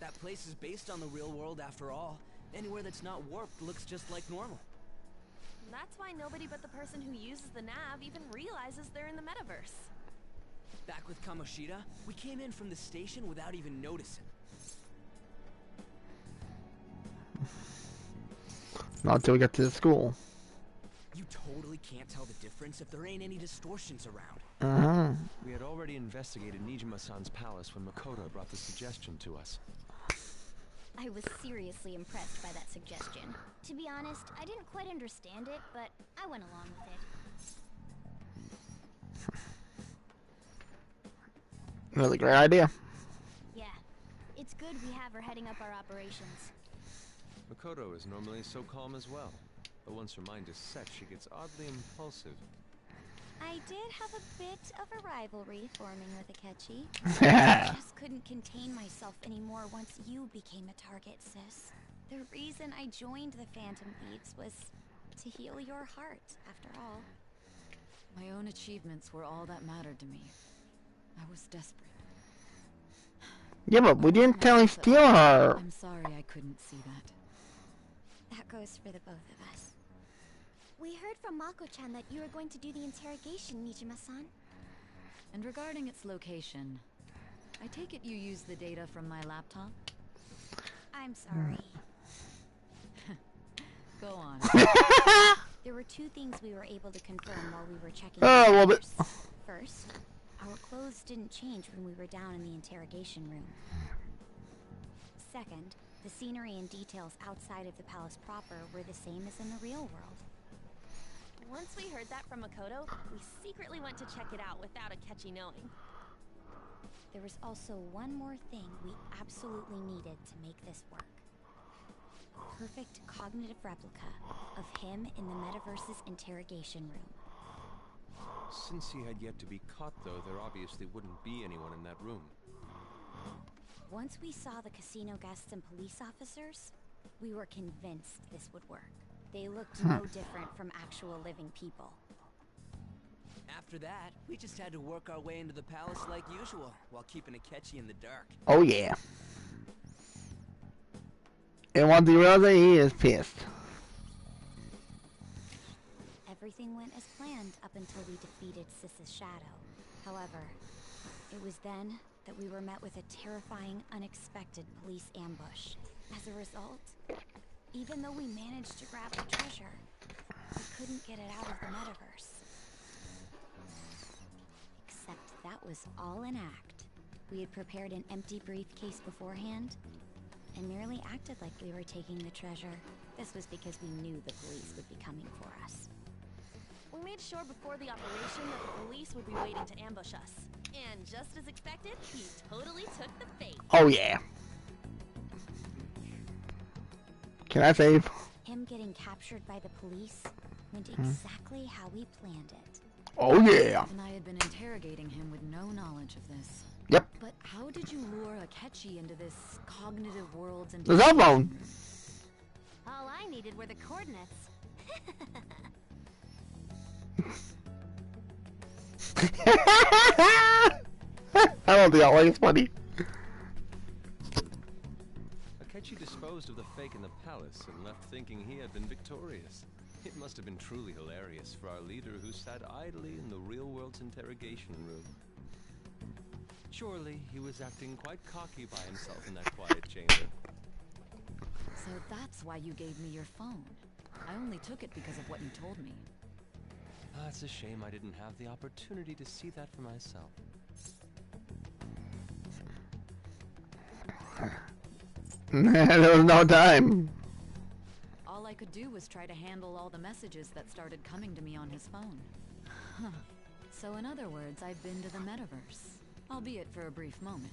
That place is based on the real world after all. Anywhere that's not warped looks just like normal. That's why nobody but the person who uses the nav even realizes they're in the metaverse. Back with Kamoshida, we came in from the station without even noticing. Not until we got to the school. You totally can't tell the difference if there ain't any distortions around. We had already investigated Nijima-san's palace when Makoto brought the suggestion to us. I was seriously impressed by that suggestion. To be honest, I didn't quite understand it, but I went along with it. Really great idea. Yeah, it's good we have her heading up our operations. Makoto is normally so calm as well, but once her mind is set, she gets oddly impulsive. I did have a bit of a rivalry forming with Akechi. I just couldn't contain myself anymore once you became a target, sis. The reason I joined the Phantom Thieves was to heal your heart, after all. My own achievements were all that mattered to me. I was desperate. Yeah, but we didn't tell him steal her. I'm sorry I couldn't see that. That goes for the both of us. We heard from Mako-chan that you were going to do the interrogation, Nijima-san. And regarding its location, I take it you used the data from my laptop? I'm sorry. Go on. There were two things we were able to confirm while we were checking. A little bit. First, our clothes didn't change when we were down in the interrogation room. Second, the scenery and details outside of the palace proper were the same as in the real world. Once we heard that from Makoto, we secretly went to check it out without Akechi knowing. There was also one more thing we absolutely needed to make this work. A perfect cognitive replica of him in the metaverse's interrogation room. Since he had yet to be caught, though, there obviously wouldn't be anyone in that room. Once we saw the casino guests and police officers, we were convinced this would work. They looked no different from actual living people. After that, we just had to work our way into the palace like usual, while keeping Akechi in the dark. Oh yeah. And once he realizes it, he is pissed. Everything went as planned up until we defeated Sis's shadow. However, it was then that we were met with a terrifying, unexpected police ambush. As a result, even though we managed to grab the treasure, we couldn't get it out of the metaverse. Except that was all an act. We had prepared an empty briefcase beforehand, and merely acted like we were taking the treasure. This was because we knew the police would be coming for us. We made sure before the operation that the police would be waiting to ambush us. And just as expected, he totally took the bait. Oh yeah. Can I save? Him getting captured by the police went exactly how we planned it. Oh yeah. And I had been interrogating him with no knowledge of this. Yep. But how did you lure Akechi into this cognitive worlds and The cell phone. All I needed were the coordinates. I don't think I like it's funny. Akechi disposed of the fake in the palace and left thinking he had been victorious. It must have been truly hilarious for our leader who sat idly in the real world's interrogation room. Surely he was acting quite cocky by himself in that quiet chamber. So that's why you gave me your phone. I only took it because of what you told me. Ah, it's a shame I didn't have the opportunity to see that for myself. There was no time. All I could do was try to handle all the messages that started coming to me on his phone. Huh. So in other words, I've been to the metaverse, albeit for a brief moment.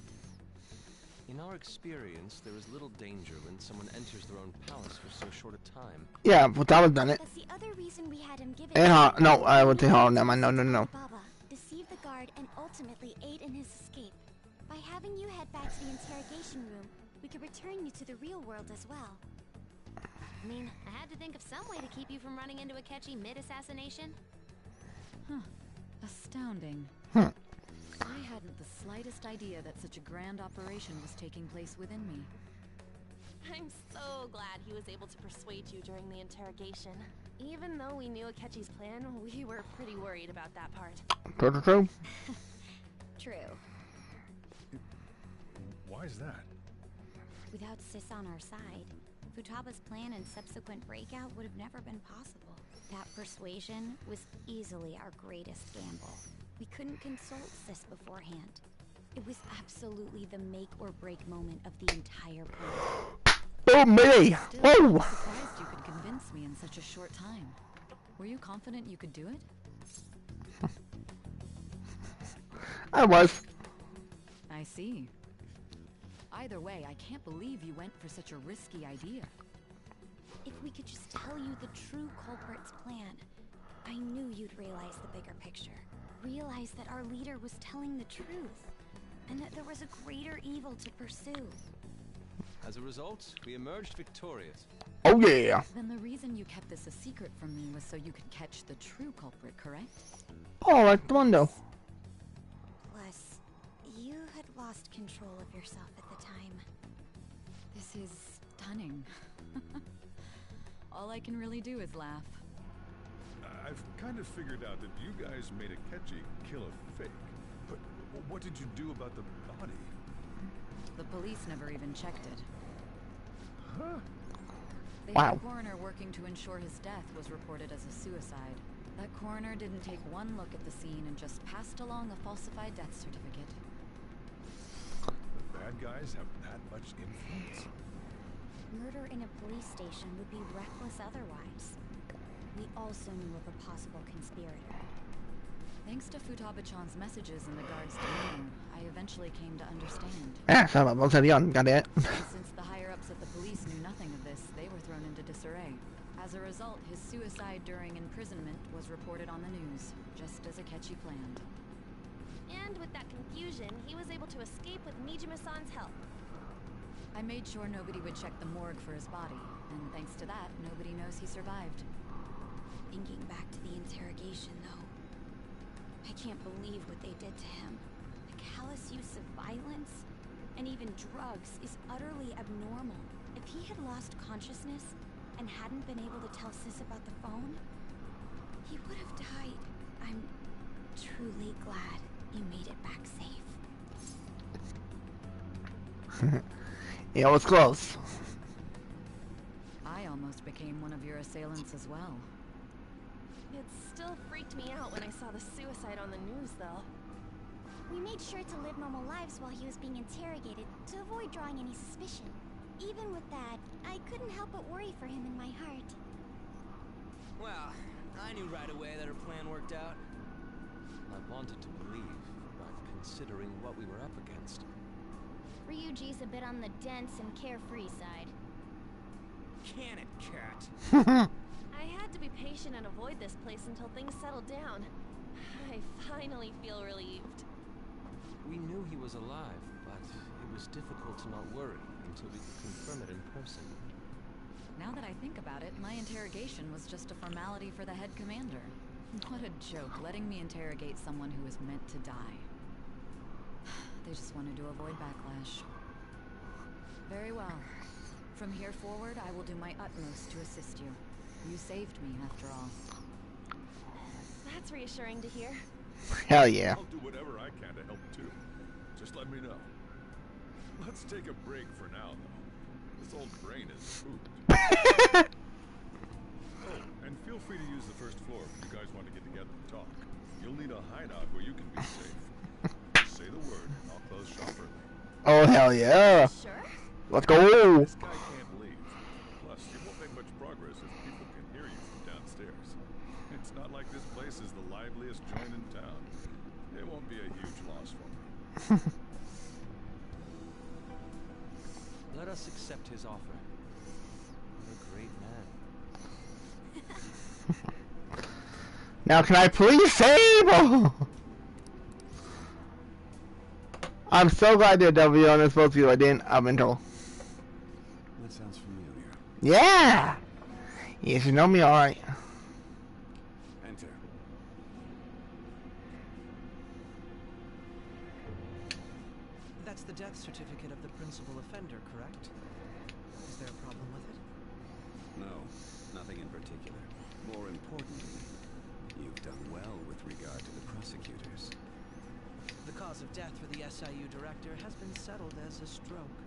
In our experience, there is little danger when someone enters their own palace for so short a time. Yeah, but that was done it. That's the other reason we had him given. No, I would say never mind. No. Baba, deceive the guard and ultimately aid in his escape. By having you head back to the interrogation room, we could return you to the real world as well. I mean, I had to think of some way to keep you from running into Akechi mid-assassination. Huh. Astounding. I hadn't the slightest idea that such a grand operation was taking place within me. I'm so glad he was able to persuade you during the interrogation. Even though we knew Akechi's plan, we were pretty worried about that part. True. True. Why is that? Without Sis on our side, Futaba's plan and subsequent breakout would have never been possible. That persuasion was easily our greatest gamble. We couldn't consult Sis beforehand. It was absolutely the make or break moment of the entire plan. Oh me! Still, Oh! I'm surprised you could convince me in such a short time. Were you confident you could do it? I was. I see. Either way, I can't believe you went for such a risky idea. If we could just tell you the true culprit's plan, I knew you'd realize the bigger picture. Realize that our leader was telling the truth, and that there was a greater evil to pursue. As a result, we emerged victorious. Oh yeah! Then the reason you kept this a secret from me was so you could catch the true culprit, correct? Oh, like the window. Plus, you had lost control of yourself at the time. This is stunning. All I can really do is laugh. I've kind of figured out that you guys made Akechi kill a fake. But what did you do about the body? The police never even checked it. Huh? The Wow. head coroner working to ensure his death was reported as a suicide. That coroner didn't take one look at the scene and just passed along a falsified death certificate. The bad guys have that much influence? Murder in a police station would be reckless otherwise. We also knew of a possible conspirator. Thanks to Futaba-chan's messages in the guard's demeanor, I eventually came to understand. Ah, son of a bitch, got it. And since the higher-ups at the police knew nothing of this, they were thrown into disarray. As a result, his suicide during imprisonment was reported on the news, just as Akechi planned. And with that confusion, he was able to escape with Nijima-san's help. I made sure nobody would check the morgue for his body, and thanks to that, nobody knows he survived. Thinking back to the interrogation, though, I can't believe what they did to him. The callous use of violence, and even drugs, is utterly abnormal. If he had lost consciousness and hadn't been able to tell Sis about the phone, he would have died. I'm truly glad you made it back safe. Yeah, it was close. I almost became one of your assailants as well. It still freaked me out when I saw the suicide on the news, though. We made sure to live normal lives while he was being interrogated, to avoid drawing any suspicion. Even with that, I couldn't help but worry for him in my heart. Well, I knew right away that her plan worked out. I wanted to believe, but considering what we were up against. Ryuji's a bit on the dense and carefree side. Can it, cat? I had to be patient and avoid this place until things settled down. I finally feel relieved. We knew he was alive, but it was difficult to not worry until we could confirm it in person. Now that I think about it, my interrogation was just a formality for the head commander. What a joke, letting me interrogate someone who was meant to die. They just wanted to avoid backlash. Very well. From here forward, I will do my utmost to assist you. You saved me, after all. That's reassuring to hear. Hell yeah. I'll do whatever I can to help too. Just let me know. Let's take a break for now, though. This old brain is pooped. Oh, and feel free to use the first floor if you guys want to get together and talk. You'll need a hideout where you can be safe. Say the word, and I'll close shop early. Oh, hell yeah. Sure. Let's go. This guy can't leave. Plus, you won't make much progress if people can hear you from downstairs. It's not like this place is the liveliest joint in town. It won't be a huge loss for me. Let us accept his offer. What a great man. Now can I please save? I'm so glad I did W on this both of you. I didn't up until. That sounds familiar. Yeah! Yes, you know me alright. Enter. That's the death certificate of the principal offender, correct? Is there a problem with it? No, nothing in particular. More importantly, you've done well with regard to the prosecutors. The cause of death for the SIU director has been settled as a stroke.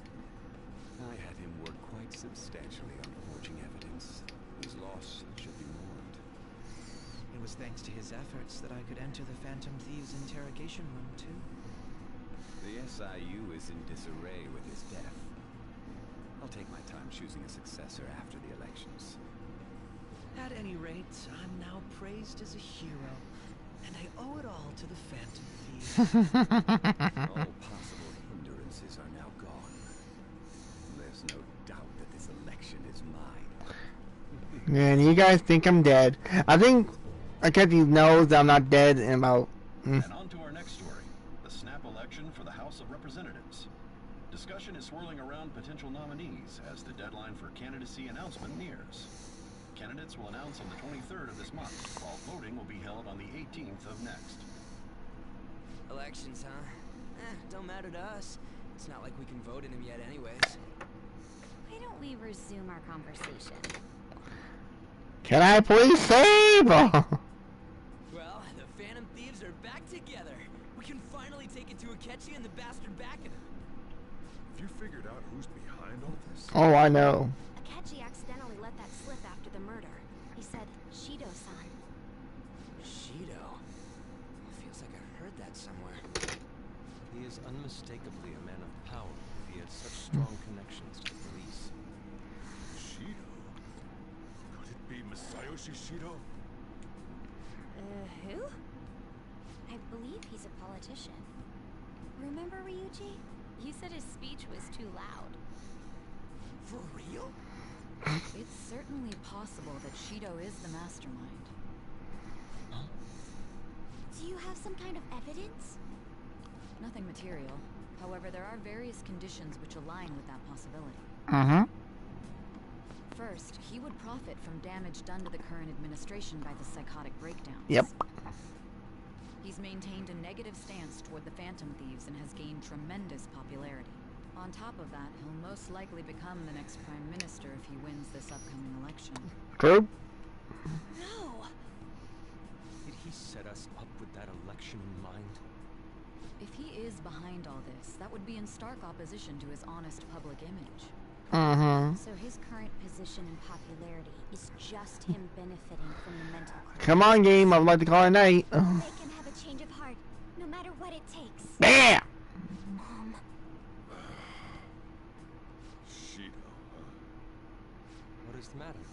I had him work quite substantially on forging evidence, whose loss should be mourned. was thanks to his efforts that I could enter the Phantom Thieves' interrogation room, too. The SIU is in disarray with his death. I'll take my time choosing a successor after the elections. At any rate, I'm now praised as a hero, and I owe it all to the Phantom Thieves. All possible hindrances are now gone. There's no doubt that this election is mine. Man, you guys think I'm dead. I think Akechi knows that I'm not dead in about... And on to our next story, the snap election for the House of Representatives. Discussion is swirling around potential nominees as the deadline for candidacy announcement nears. Candidates will announce on the 23rd of this month, while voting will be held on the 18th of next. Elections, huh? Don't matter to us. It's not like we can vote in them yet anyways. Why don't we resume our conversation? Can I please save? Well, the Phantom Thieves are back together. We can finally take it to Akechi and the bastard back in him. Have you figured out who's behind all this? Oh, I know. Akechi accidentally let that slip after the murder. He said, Shido-san. Shido? Feels like I've heard that somewhere. He is unmistakably a man of power if he has such strong connections to the police. Shido? Could it be Masayoshi Shido? Who? I believe he's a politician. Remember, Ryuji? You said his speech was too loud. For real? It's certainly possible that Shido is the mastermind. Do you have some kind of evidence? Nothing material. However, there are various conditions which align with that possibility. Uh-huh. First, he would profit from damage done to the current administration by the psychotic breakdowns. Yep. He's maintained a negative stance toward the Phantom Thieves and has gained tremendous popularity. On top of that, he'll most likely become the next Prime Minister if he wins this upcoming election. True. No! Did he set us up with that election in mind? If he is behind all this, that would be in stark opposition to his honest public image. Uh-huh. So his current position and popularity is just him benefiting from the mental crisis. Come on, game. I'd like to call it a night. Make him have a change of heart, no matter what it takes. Bam! Mom. Shido, huh? What is the matter?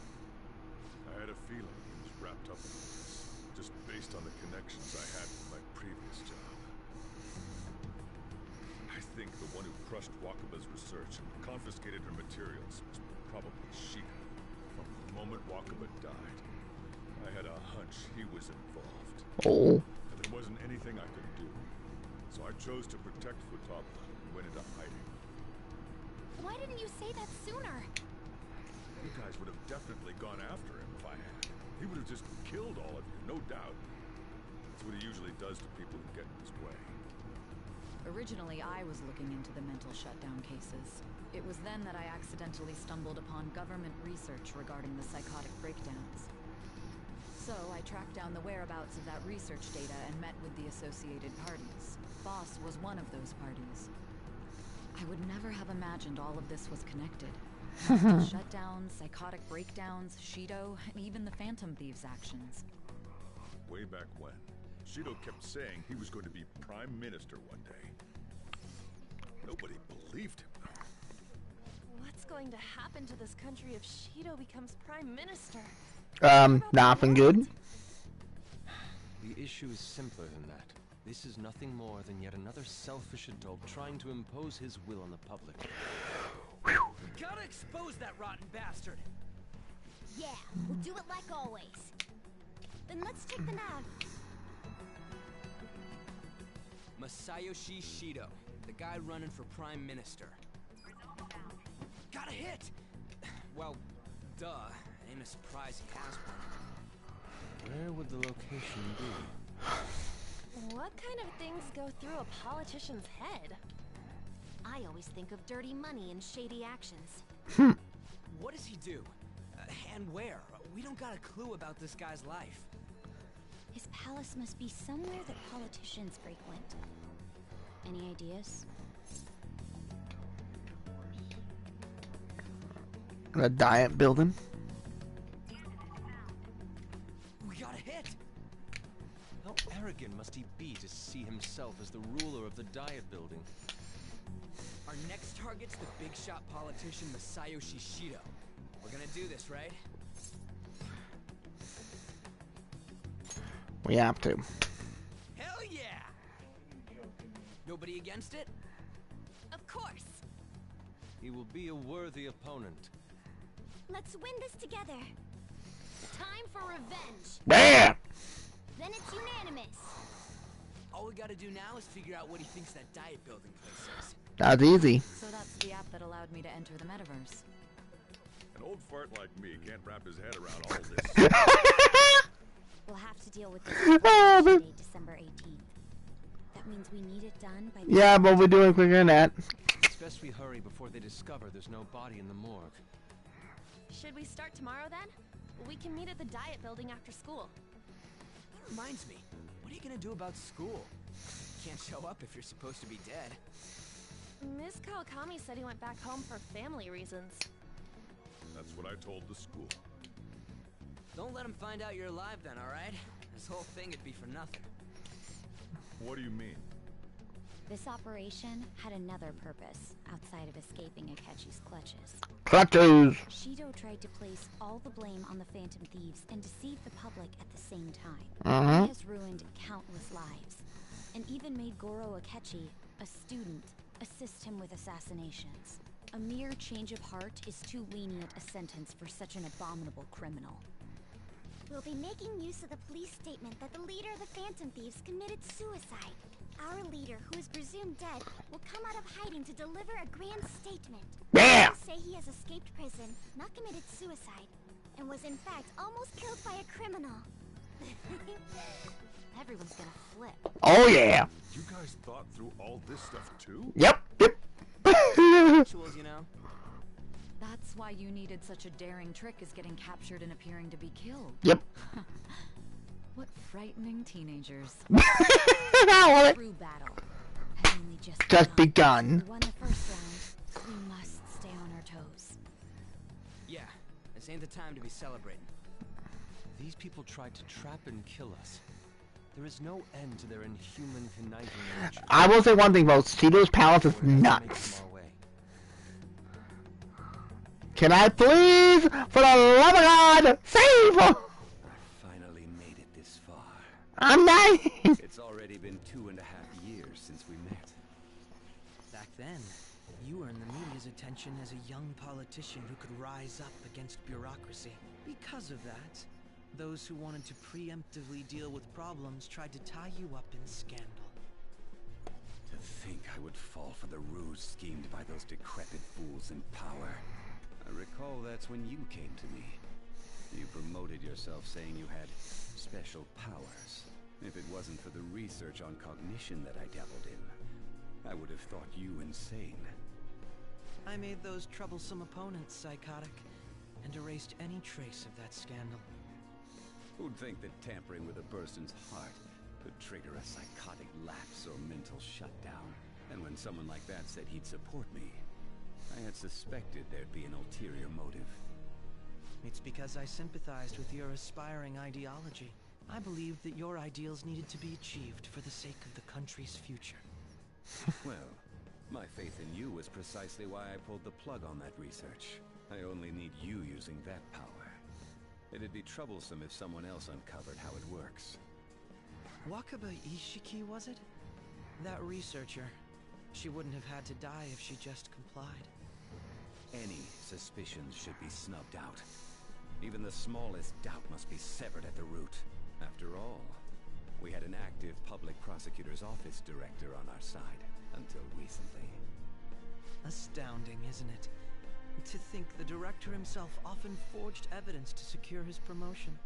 I had a feeling he was wrapped up in this, just based on the connections I had with my previous job. I think the one who crushed Wakaba's research and confiscated her materials was probably Shido. From the moment Wakaba died, I had a hunch he was involved. Oh. And there wasn't anything I could do. So I chose to protect Futaba and went into hiding. Why didn't you say that sooner? You guys would have definitely gone after him if I had. He would have just killed all of you, no doubt. That's what he usually does to people who get in his way. Originally, I was looking into the mental shutdown cases. It was then that I accidentally stumbled upon government research regarding the psychotic breakdowns. So I tracked down the whereabouts of that research data and met with the associated parties. Boss was one of those parties. I would never have imagined all of this was connected. Mental shutdowns, psychotic breakdowns, Shido, and even the Phantom Thieves' actions. Way back when, Shido kept saying he was going to be Prime Minister one day. Nobody believed him, though. What's going to happen to this country if Shido becomes Prime Minister? Nothing good. The issue is simpler than that. This is nothing more than yet another selfish adult trying to impose his will on the public. We gotta expose that rotten bastard! Yeah, we'll do it like always. Then let's take the nav. Masayoshi Shido, the guy running for Prime Minister. Got a hit! Well, duh. Ain't a surprise he has one. Where would the location be? What kind of things go through a politician's head? I always think of dirty money and shady actions. What does he do? And where? We don't got a clue about this guy's life. His palace must be somewhere that politicians frequent. Any ideas? The Diet building. We got a hit! How arrogant must he be to see himself as the ruler of the Diet Building? Our next target's the big shot politician Masayoshi Shido. We're gonna do this, right? We have to. Hell yeah! Nobody against it? Of course. He will be a worthy opponent. Let's win this together. Time for revenge. Bam! Then it's unanimous. All we gotta do now is figure out what he thinks that Diet Building place is. That's easy. So that's the app that allowed me to enter the metaverse. An old fart like me can't wrap his head around all this. We'll have to deal with this Friday, December 18th. That means we need it done by the Yeah, but we're doing quicker than that. It's best we hurry before they discover there's no body in the morgue. Should we start tomorrow then? We can meet at the Diet Building after school. That reminds me, what are you gonna do about school? You can't show up if you're supposed to be dead. Miss Kawakami said he went back home for family reasons. That's what I told the school. Don't let him find out you're alive then, alright? This whole thing would be for nothing. What do you mean? This operation had another purpose outside of escaping Akechi's clutches. Clutches! Shido tried to place all the blame on the Phantom Thieves and deceive the public at the same time. Uh-huh. He has ruined countless lives, and even made Goro Akechi, a student, assist him with assassinations. A mere change of heart is too lenient a sentence for such an abominable criminal. We'll be making use of the police statement that the leader of the Phantom Thieves committed suicide. Our leader, who is presumed dead, will come out of hiding to deliver a grand statement. Yeah! He'll say he has escaped prison, not committed suicide, and was in fact almost killed by a criminal. Everyone's gonna flip. Oh yeah! You guys thought through all this stuff too? Yep, yep. Rituals, you know? That's why you needed such a daring trick as getting captured and appearing to be killed. Yep. What frightening teenagers. True battle has only Just begun. We won the first round. We must stay on our toes. Yeah, this ain't the time to be celebrating. These people tried to trap and kill us. There is no end to their inhuman, conniving nature. I will say one thing, folks. Shido's palace is nuts. Can I please, for the love of God, save! I finally made it this far. I'm dying! It's already been 2.5 years since we met. Back then, you earned the media's attention as a young politician who could rise up against bureaucracy. Because of that, those who wanted to preemptively deal with problems tried to tie you up in scandal. To think I would fall for the ruse schemed by those decrepit fools in power. I recall that's when you came to me. You promoted yourself saying you had special powers. If it wasn't for the research on cognition that I dabbled in, I would have thought you insane. I made those troublesome opponents psychotic, and erased any trace of that scandal. Who'd think that tampering with a person's heart could trigger a psychotic lapse or mental shutdown? And when someone like that said he'd support me, I had suspected there'd be an ulterior motive. It's because I sympathized with your aspiring ideology. I believed that your ideals needed to be achieved for the sake of the country's future. Well, my faith in you was precisely why I pulled the plug on that research. I only need you using that power. It'd be troublesome if someone else uncovered how it works. Wakaba Ishiki, was it? That researcher. She wouldn't have had to die if she just complied. Any suspicions should be snubbed out. Even the smallest doubt must be severed at the root. After all, we had an active public prosecutor's office director on our side, until recently. Astounding, isn't it? To think the director himself often forged evidence to secure his promotion.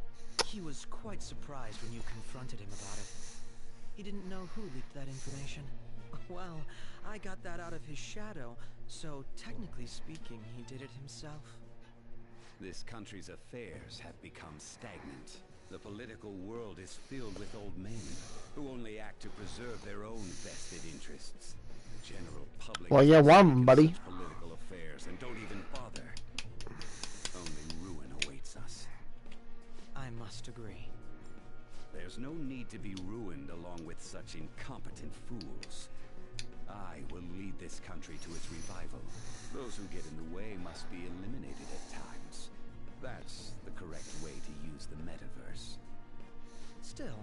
He was quite surprised when you confronted him about it. He didn't know who leaked that information. Well, I got that out of his shadow, so technically speaking, he did it himself. This country's affairs have become stagnant. The political world is filled with old men who only act to preserve their own vested interests. The general public Well, yeah, one of them, buddy. political affairs and don't even bother. Only ruin awaits us. I must agree. There There's no need to be ruined along with such incompetent fools. I will lead this country to its revival. Those who get in the way must be eliminated at times. That's the correct way to use the metaverse. Still,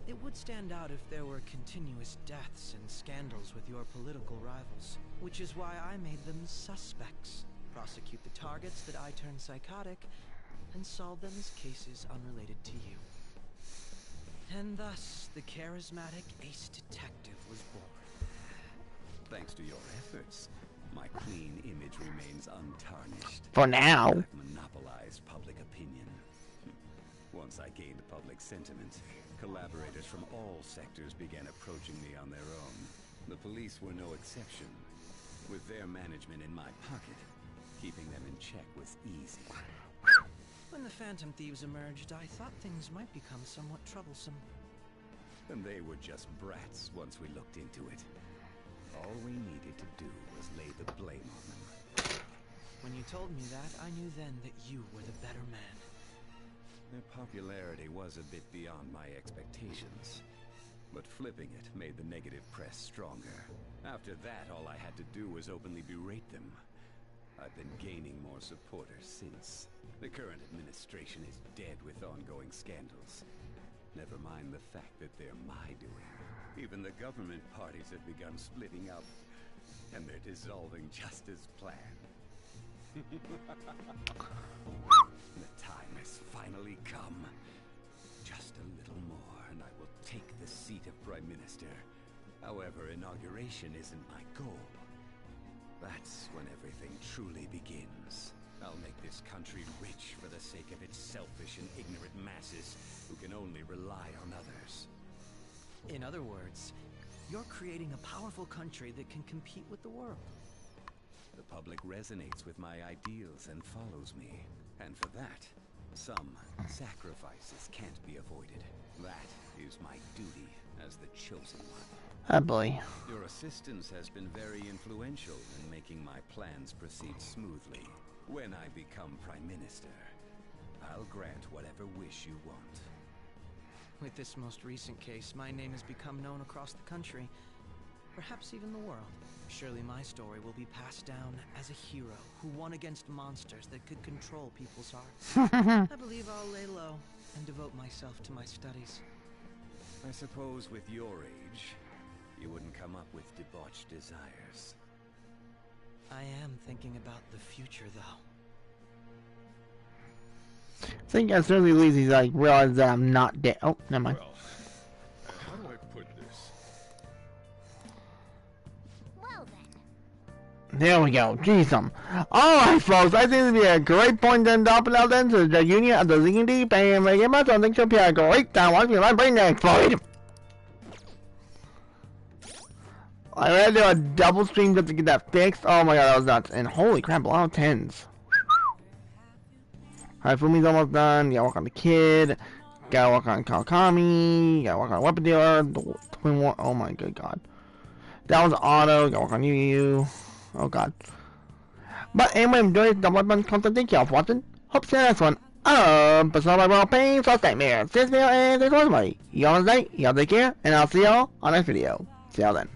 it would stand out if there were continuous deaths and scandals with your political rivals, which is why I made them suspects. Prosecute the targets that I turn psychotic, and solve them as cases unrelated to you. And thus, the charismatic ace detective was born. Thanks to your efforts, my clean image remains untarnished. For now. I've monopolized public opinion. Once I gained public sentiment, collaborators from all sectors began approaching me on their own. The police were no exception. With their management in my pocket, keeping them in check was easy. When the Phantom Thieves emerged, I thought things might become somewhat troublesome. And they were just brats once we looked into it. All we needed to do was lay the blame on them. When you told me that, I knew then that you were the better man. Their popularity was a bit beyond my expectations. But flipping it made the negative press stronger. After that, all I had to do was openly berate them. I've been gaining more supporters since. The current administration is dead with ongoing scandals. Never mind the fact that they're my doing. Even the government parties have begun splitting up, and they're dissolving just as planned. The time has finally come. Just a little more, and I will take the seat of Prime Minister. However, inauguration isn't my goal. That's when everything truly begins. I'll make this country rich for the sake of its selfish and ignorant masses who can only rely on others. In other words, you're creating a powerful country that can compete with the world. The public resonates with my ideals and follows me. And for that, some sacrifices can't be avoided. That is my duty as the chosen one. Oh boy. Your assistance has been very influential in making my plans proceed smoothly. When I become Prime Minister, I'll grant whatever wish you want. With this most recent case, my name has become known across the country, perhaps even the world. Surely my story will be passed down as a hero who won against monsters that could control people's hearts. I believe I'll lay low and devote myself to my studies. I suppose with your age, you wouldn't come up with debauched desires. I am thinking about the future, though. I think as soon as he leaves, he's like, realize that I'm not dead. Oh, never mind. Well, how do I put this? Well then. There we go. Jeez, alright, folks. I think this would be a great point to end up now then to the Union of the Z&D Band. Thank you much. I think you'll be a great time watching my brain explode. I had to do a double stream just to get that fixed. Oh my god, that was nuts. And holy crap, a lot of 10s. Alright, Fumi's almost done. Gotta work on the kid. Gotta work on Kawakami. Gotta work on Weapon Dealer. The Twin War. Oh my good god. That was Auto. Gotta work on Yu. Oh god. But anyway, I'm enjoying this double button content. Thank y'all for watching. Hope to see you next one. But so my pain, so nightmares. This video and this was my. Y'all stay, y'all take care, and I'll see y'all on next video. See y'all then.